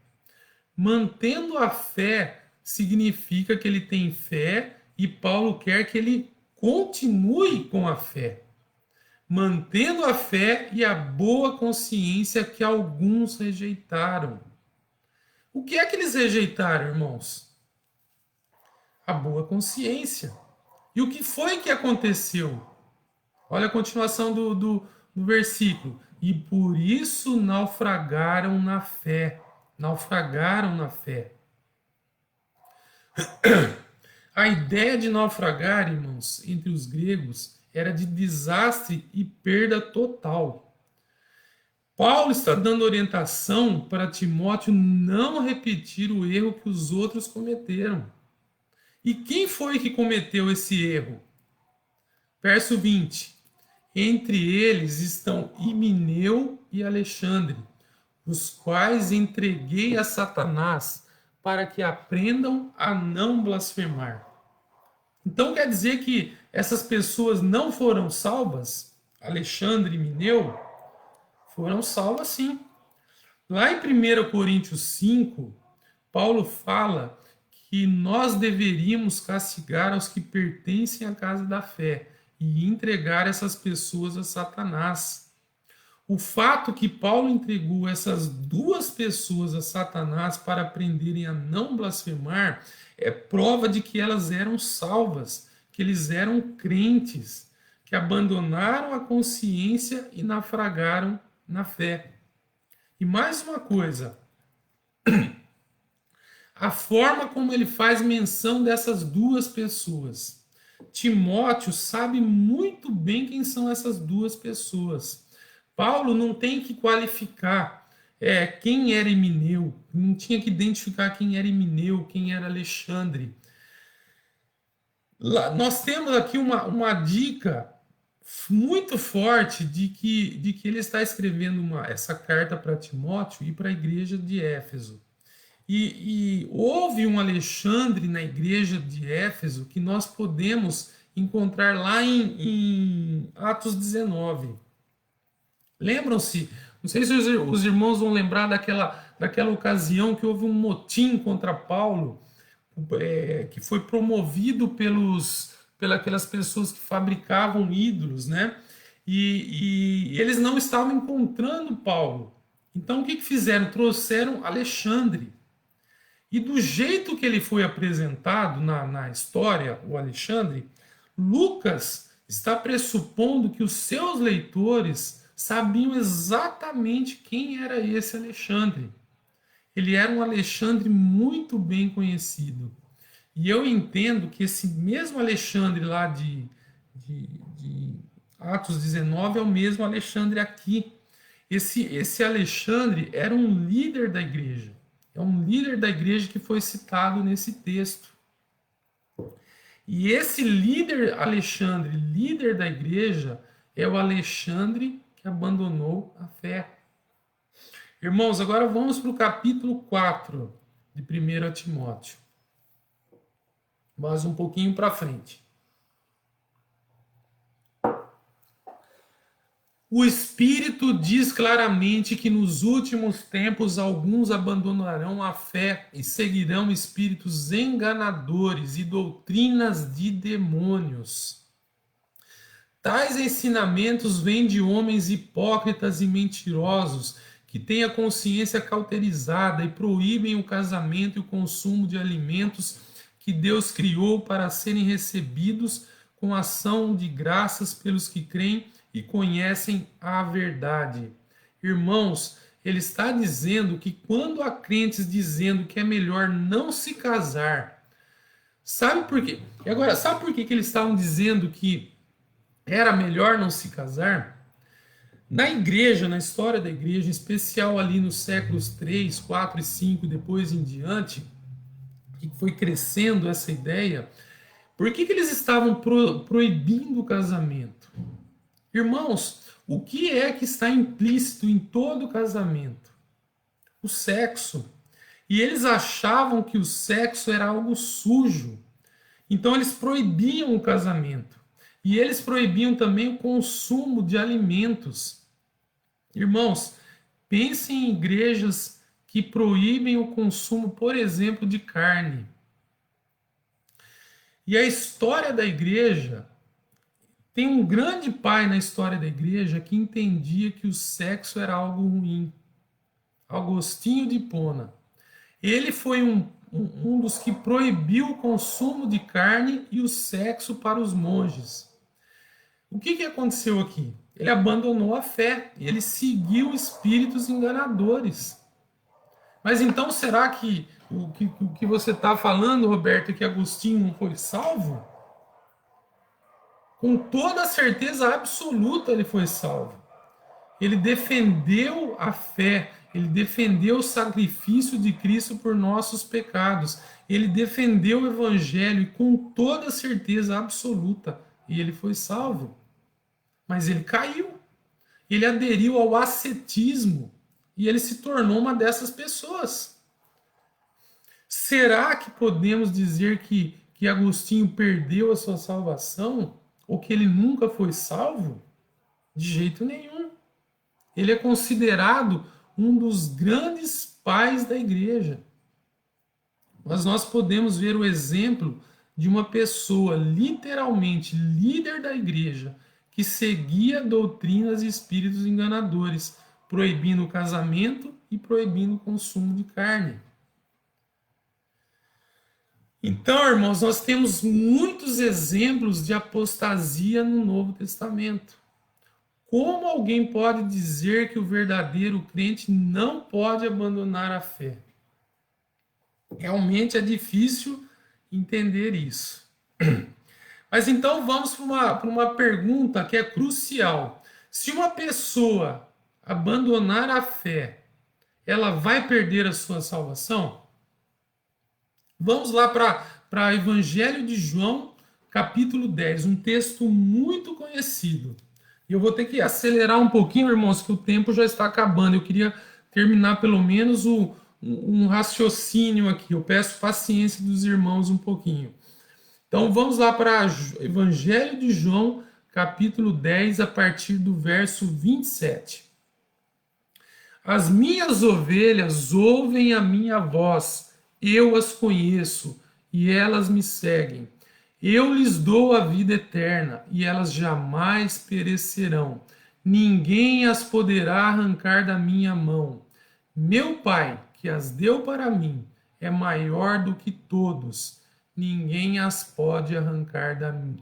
Mantendo a fé significa que ele tem fé e Paulo quer que ele continue com a fé. Mantendo a fé e a boa consciência que alguns rejeitaram. O que é que eles rejeitaram, irmãos? A boa consciência. E o que foi que aconteceu? Olha a continuação do versículo. E por isso naufragaram na fé. Naufragaram na fé. A ideia de naufragar, irmãos, entre os gregos, era de desastre e perda total. Paulo está dando orientação para Timóteo não repetir o erro que os outros cometeram. E quem foi que cometeu esse erro? Verso 20. Entre eles estão Himeneu e Alexandre, os quais entreguei a Satanás para que aprendam a não blasfemar. Então quer dizer que essas pessoas não foram salvas? Alexandre e Himeneu? Foram salvas sim. Lá em 1 Coríntios 5, Paulo fala que nós deveríamos castigar os que pertencem à casa da fé e entregar essas pessoas a Satanás. O fato que Paulo entregou essas duas pessoas a Satanás para aprenderem a não blasfemar é prova de que elas eram salvas, que eles eram crentes, que abandonaram a consciência e naufragaram na fé. E mais uma coisa, a forma como ele faz menção dessas duas pessoas. Timóteo sabe muito bem quem são essas duas pessoas. Paulo não tem que qualificar quem era Himeneu, não tinha que identificar quem era Himeneu, quem era Alexandre. Nós temos aqui uma dica muito forte de que ele está escrevendo essa carta para Timóteo e para a igreja de Éfeso. E houve um Alexandre na igreja de Éfeso que nós podemos encontrar lá em Atos 19. Lembram-se? Não sei se os irmãos vão lembrar daquela ocasião que houve um motim contra Paulo, que foi promovido pelas pessoas que fabricavam ídolos, né? E eles não estavam encontrando Paulo. Então o que fizeram? Trouxeram Alexandre. E do jeito que ele foi apresentado na história, o Alexandre, Lucas está pressupondo que os seus leitores sabiam exatamente quem era esse Alexandre. Ele era um Alexandre muito bem conhecido. E eu entendo que esse mesmo Alexandre lá de Atos 19 é o mesmo Alexandre aqui. Esse Alexandre era um líder da igreja. É um líder da igreja que foi citado nesse texto. E esse líder Alexandre, líder da igreja, é o Alexandre que abandonou a fé. Irmãos, agora vamos para o capítulo 4 de 1 Timóteo. Mais um pouquinho para frente. O Espírito diz claramente que nos últimos tempos alguns abandonarão a fé e seguirão espíritos enganadores e doutrinas de demônios. Tais ensinamentos vêm de homens hipócritas e mentirosos que têm a consciência cauterizada e proíbem o casamento e o consumo de alimentos que Deus criou para serem recebidos com ação de graças pelos que creem e conhecem a verdade. Irmãos, ele está dizendo que quando há crentes dizendo que é melhor não se casar, sabe por quê? E agora, sabe por que eles estavam dizendo que era melhor não se casar? Na igreja, na história da igreja, em especial ali nos séculos 3, 4 e 5, depois em diante, que foi crescendo essa ideia, por que eles estavam proibindo o casamento? Irmãos, o que é que está implícito em todo casamento? O sexo. E eles achavam que o sexo era algo sujo. Então eles proibiam o casamento. E eles proibiam também o consumo de alimentos. Irmãos, pensem em igrejas que proíbem o consumo, por exemplo, de carne. E a história da igreja, tem um grande pai na história da igreja que entendia que o sexo era algo ruim. Agostinho de Hipona. Ele foi um dos que proibiu o consumo de carne e o sexo para os monges. O que aconteceu aqui? Ele abandonou a fé, ele seguiu espíritos enganadores. Mas então será que o que você está falando, Roberto, é que Agostinho não foi salvo? Com toda certeza absoluta ele foi salvo. Ele defendeu a fé, ele defendeu o sacrifício de Cristo por nossos pecados, ele defendeu o evangelho e com toda certeza absoluta ele foi salvo. Mas ele caiu, ele aderiu ao ascetismo e ele se tornou uma dessas pessoas. Será que podemos dizer que Agostinho perdeu a sua salvação? Ou que ele nunca foi salvo? De jeito nenhum. Ele é considerado um dos grandes pais da igreja. Mas nós podemos ver o exemplo de uma pessoa literalmente líder da igreja que seguia doutrinas e espíritos enganadores, proibindo o casamento e proibindo o consumo de carne. Então, irmãos, nós temos muitos exemplos de apostasia no Novo Testamento. Como alguém pode dizer que o verdadeiro crente não pode abandonar a fé? Realmente é difícil entender isso. Mas então vamos para uma pergunta que é crucial. Se uma pessoa abandonar a fé, ela vai perder a sua salvação? Vamos lá para Evangelho de João, capítulo 10, um texto muito conhecido. E eu vou ter que acelerar um pouquinho, irmãos, que o tempo já está acabando. Eu queria terminar pelo menos um raciocínio aqui. Eu peço paciência dos irmãos um pouquinho. Então vamos lá para Evangelho de João, capítulo 10, a partir do verso 27. As minhas ovelhas ouvem a minha voz, eu as conheço e elas me seguem. Eu lhes dou a vida eterna e elas jamais perecerão. Ninguém as poderá arrancar da minha mão. Meu Pai, que as deu para mim, é maior do que todos. Ninguém as pode arrancar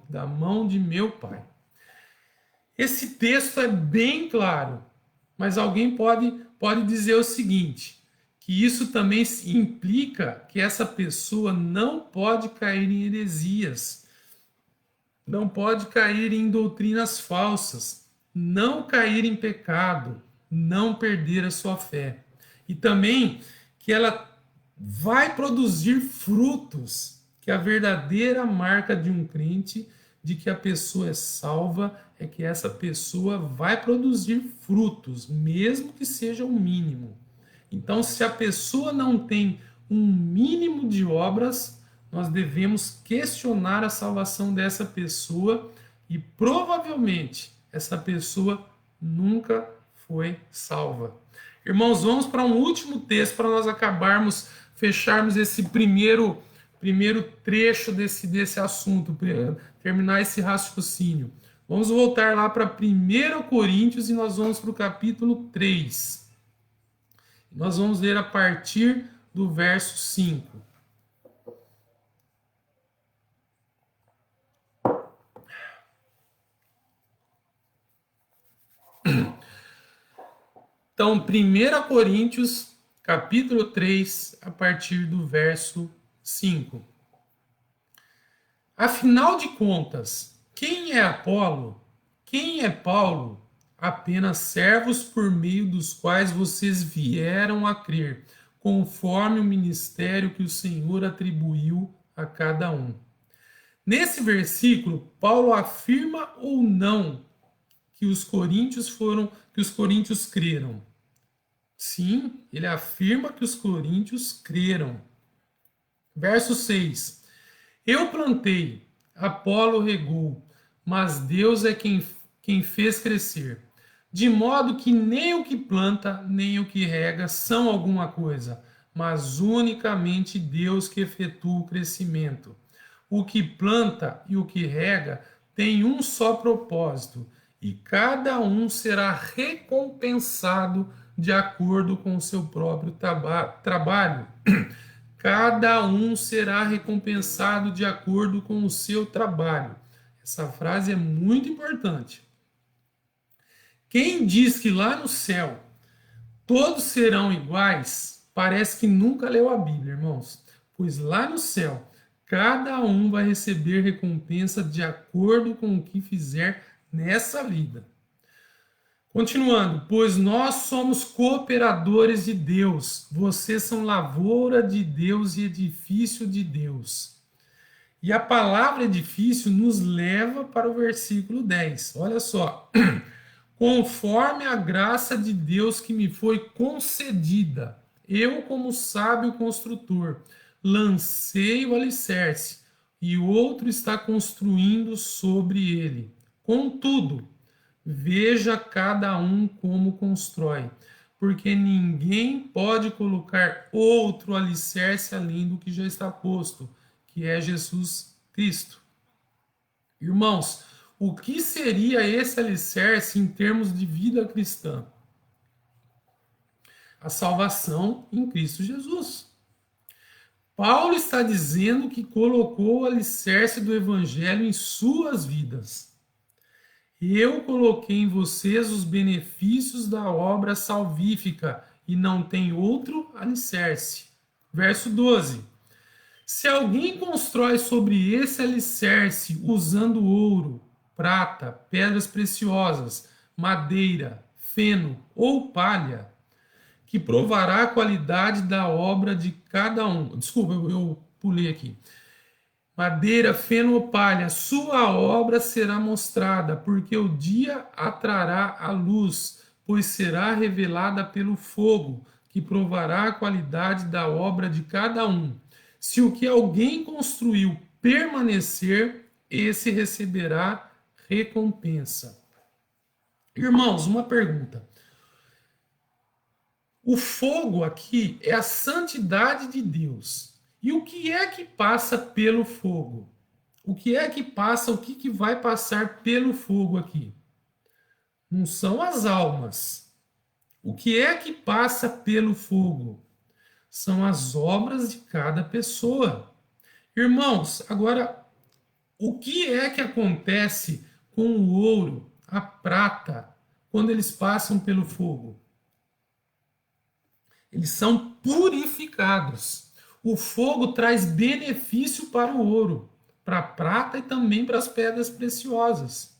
da mão de meu Pai. Esse texto é bem claro, mas alguém pode dizer o seguinte, que isso também implica que essa pessoa não pode cair em heresias, não pode cair em doutrinas falsas, não cair em pecado, não perder a sua fé. E também que ela vai produzir frutos, que a verdadeira marca de um crente, de que a pessoa é salva, é que essa pessoa vai produzir frutos, mesmo que seja o mínimo. Então, se a pessoa não tem um mínimo de obras, nós devemos questionar a salvação dessa pessoa e provavelmente essa pessoa nunca foi salva. Irmãos, vamos para um último texto para nós acabarmos, fecharmos esse primeiro trecho desse assunto, terminar esse raciocínio. Vamos voltar lá para 1 Coríntios e nós vamos para o capítulo 3. Nós vamos ler a partir do verso 5. Então, 1 Coríntios, capítulo 3, a partir do verso 5. Afinal de contas, quem é Apolo? Quem é Paulo? Apenas servos por meio dos quais vocês vieram a crer, conforme o ministério que o Senhor atribuiu a cada um. Nesse versículo, Paulo afirma ou não que os coríntios creram? Sim, ele afirma que os coríntios creram. Verso 6. Eu plantei, Apolo regou, mas Deus é quem fez crescer. De modo que nem o que planta, nem o que rega são alguma coisa, mas unicamente Deus que efetua o crescimento. O que planta e o que rega tem um só propósito, e cada um será recompensado de acordo com o seu próprio trabalho. Cada um será recompensado de acordo com o seu trabalho. Essa frase é muito importante. Quem diz que lá no céu todos serão iguais, parece que nunca leu a Bíblia, irmãos. Pois lá no céu, cada um vai receber recompensa de acordo com o que fizer nessa vida. Continuando, pois nós somos cooperadores de Deus, vocês são lavoura de Deus e edifício de Deus. E a palavra edifício nos leva para o versículo 10. Olha só. Conforme a graça de Deus que me foi concedida, eu, como sábio construtor, lancei o alicerce e outro está construindo sobre ele. Contudo, veja cada um como constrói, porque ninguém pode colocar outro alicerce além do que já está posto, que é Jesus Cristo. Irmãos, o que seria esse alicerce em termos de vida cristã? A salvação em Cristo Jesus. Paulo está dizendo que colocou o alicerce do evangelho em suas vidas. Eu coloquei em vocês os benefícios da obra salvífica e não tem outro alicerce. Verso 12. Se alguém constrói sobre esse alicerce usando ouro, prata, pedras preciosas, madeira, feno ou palha, que provará a qualidade da obra de cada um. Desculpa, eu pulei aqui. Madeira, feno ou palha, sua obra será mostrada, porque o dia a trará a luz, pois será revelada pelo fogo, que provará a qualidade da obra de cada um. Se o que alguém construiu permanecer, esse receberá recompensa. Irmãos, uma pergunta. O fogo aqui é a santidade de Deus. E o que é que passa pelo fogo? O que é que passa, o que vai passar pelo fogo aqui? Não são as almas. O que é que passa pelo fogo? São as obras de cada pessoa. Irmãos, agora, o que é que acontece com o ouro, a prata, quando eles passam pelo fogo? eles são purificados. O fogo traz benefício para o ouro, para a prata e também para as pedras preciosas.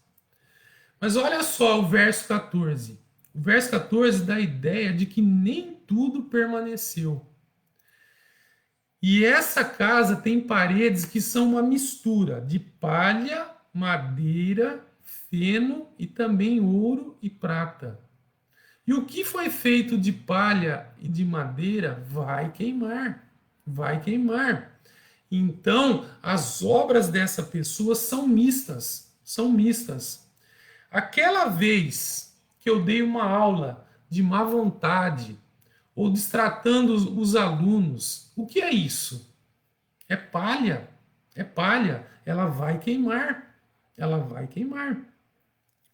Mas olha só o verso 14. O verso 14 dá a ideia de que nem tudo permaneceu. E essa casa tem paredes que são uma mistura de palha, madeira, feno e também ouro e prata. E o que foi feito de palha e de madeira vai queimar, vai queimar. Então, as obras dessa pessoa são mistas, são mistas. Aquela vez que eu dei uma aula de má vontade ou destratando os alunos, o que é isso? É palha, ela vai queimar, ela vai queimar.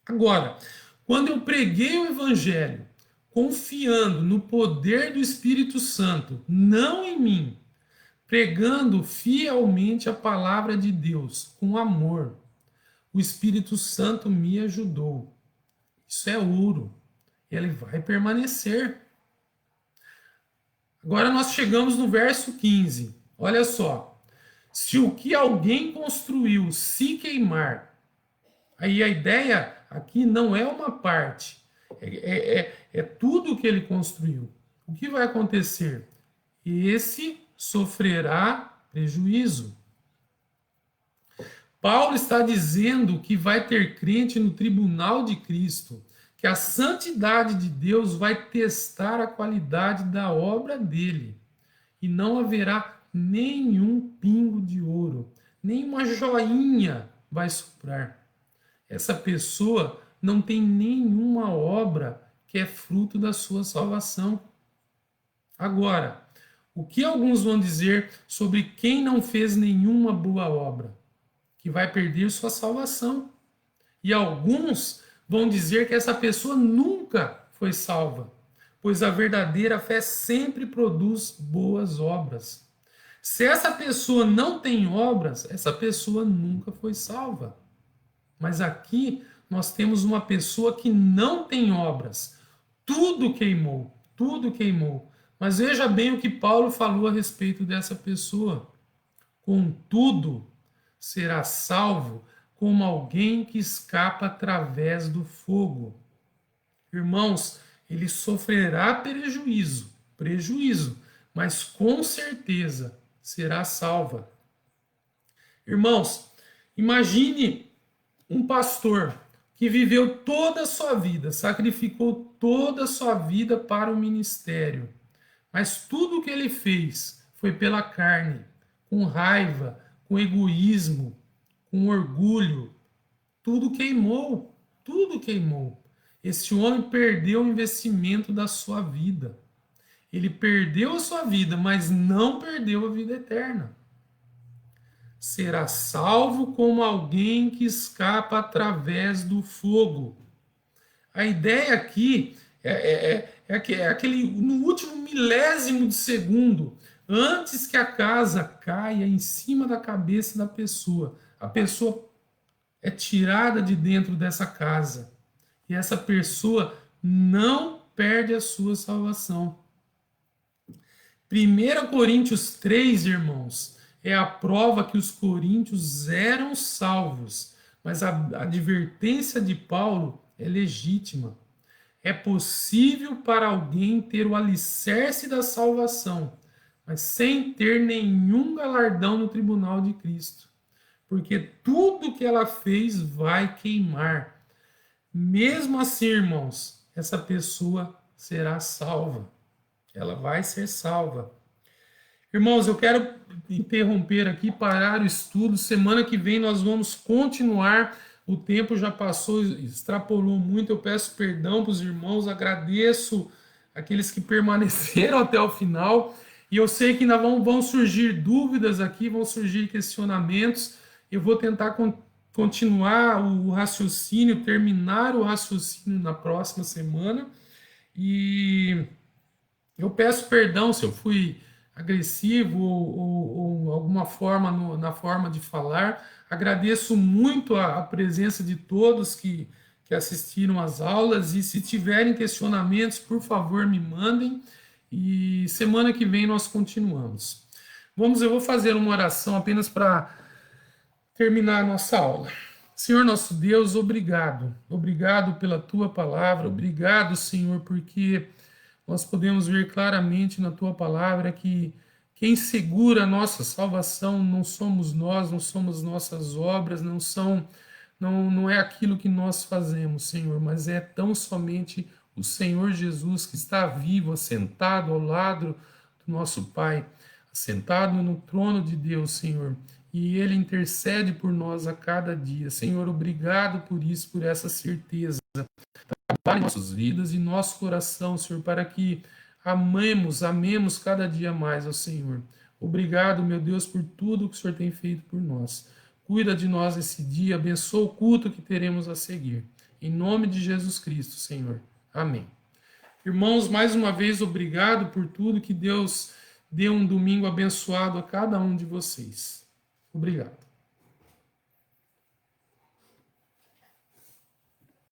Agora, quando eu preguei o evangelho, confiando no poder do Espírito Santo, não em mim, pregando fielmente a palavra de Deus com amor, o Espírito Santo me ajudou. Isso é ouro. Ele vai permanecer. Agora nós chegamos no verso 15. Olha só. Se o que alguém construiu se queimar, aí a ideia aqui não é uma parte, é tudo que ele construiu. O que vai acontecer? Esse sofrerá prejuízo. Paulo está dizendo que vai ter crente no tribunal de Cristo, que a santidade de Deus vai testar a qualidade da obra dele, e não haverá nenhum pingo de ouro, nenhuma joinha vai sobrar. Essa pessoa não tem nenhuma obra que é fruto da sua salvação. Agora, o que alguns vão dizer sobre quem não fez nenhuma boa obra? Que vai perder sua salvação. E alguns vão dizer que essa pessoa nunca foi salva, pois a verdadeira fé sempre produz boas obras. Se essa pessoa não tem obras, essa pessoa nunca foi salva. Mas aqui nós temos uma pessoa que não tem obras. Tudo queimou, tudo queimou. Mas veja bem o que Paulo falou a respeito dessa pessoa. Contudo, será salvo como alguém que escapa através do fogo. Irmãos, ele sofrerá prejuízo, mas com certeza será salva. Irmãos, imagine um pastor que viveu toda a sua vida, sacrificou toda a sua vida para o ministério, mas tudo o que ele fez foi pela carne, com raiva, com egoísmo, com orgulho. Tudo queimou, tudo queimou. Esse homem perdeu o investimento da sua vida. Ele perdeu a sua vida, mas não perdeu a vida eterna. Será salvo como alguém que escapa através do fogo. A ideia aqui é aquele, no último milésimo de segundo, antes que a casa caia em cima da cabeça da pessoa, a pessoa é tirada de dentro dessa casa. E essa pessoa não perde a sua salvação. 1 Coríntios 3, irmãos, é a prova que os coríntios eram salvos, mas a advertência de Paulo é legítima. É possível para alguém ter o alicerce da salvação, mas sem ter nenhum galardão no tribunal de Cristo. Porque tudo que ela fez vai queimar. Mesmo assim, irmãos, essa pessoa será salva. Ela vai ser salva. Irmãos, eu quero interromper aqui, parar o estudo. Semana que vem nós vamos continuar. O tempo já passou, extrapolou muito. Eu peço perdão para os irmãos, agradeço aqueles que permaneceram até o final. E eu sei que ainda vão surgir dúvidas aqui, vão surgir questionamentos. Eu vou tentar continuar o raciocínio, terminar o raciocínio na próxima semana. E eu peço perdão se eu fui agressivo ou alguma forma na forma de falar. Agradeço muito a presença de todos que assistiram às aulas, e se tiverem questionamentos, por favor, me mandem. E semana que vem nós continuamos. Eu vou fazer uma oração apenas para terminar a nossa aula. Senhor nosso Deus, obrigado. Obrigado pela tua palavra. Obrigado, Senhor, porque nós podemos ver claramente na tua palavra que quem segura a nossa salvação não somos nós, não somos nossas obras, não é aquilo que nós fazemos, Senhor, mas é tão somente o Senhor Jesus que está vivo, assentado ao lado do nosso Pai, assentado no trono de Deus, Senhor. E Ele intercede por nós a cada dia. Senhor, obrigado por isso, por essa certeza. Trabalhe em nossas vidas e nosso coração, Senhor, para que amemos cada dia mais ao Senhor. Obrigado, meu Deus, por tudo que o Senhor tem feito por nós. Cuida de nós esse dia, abençoa o culto que teremos a seguir. Em nome de Jesus Cristo, Senhor. Amém. Irmãos, mais uma vez, obrigado por tudo. Que Deus dê um domingo abençoado a cada um de vocês. Obrigado.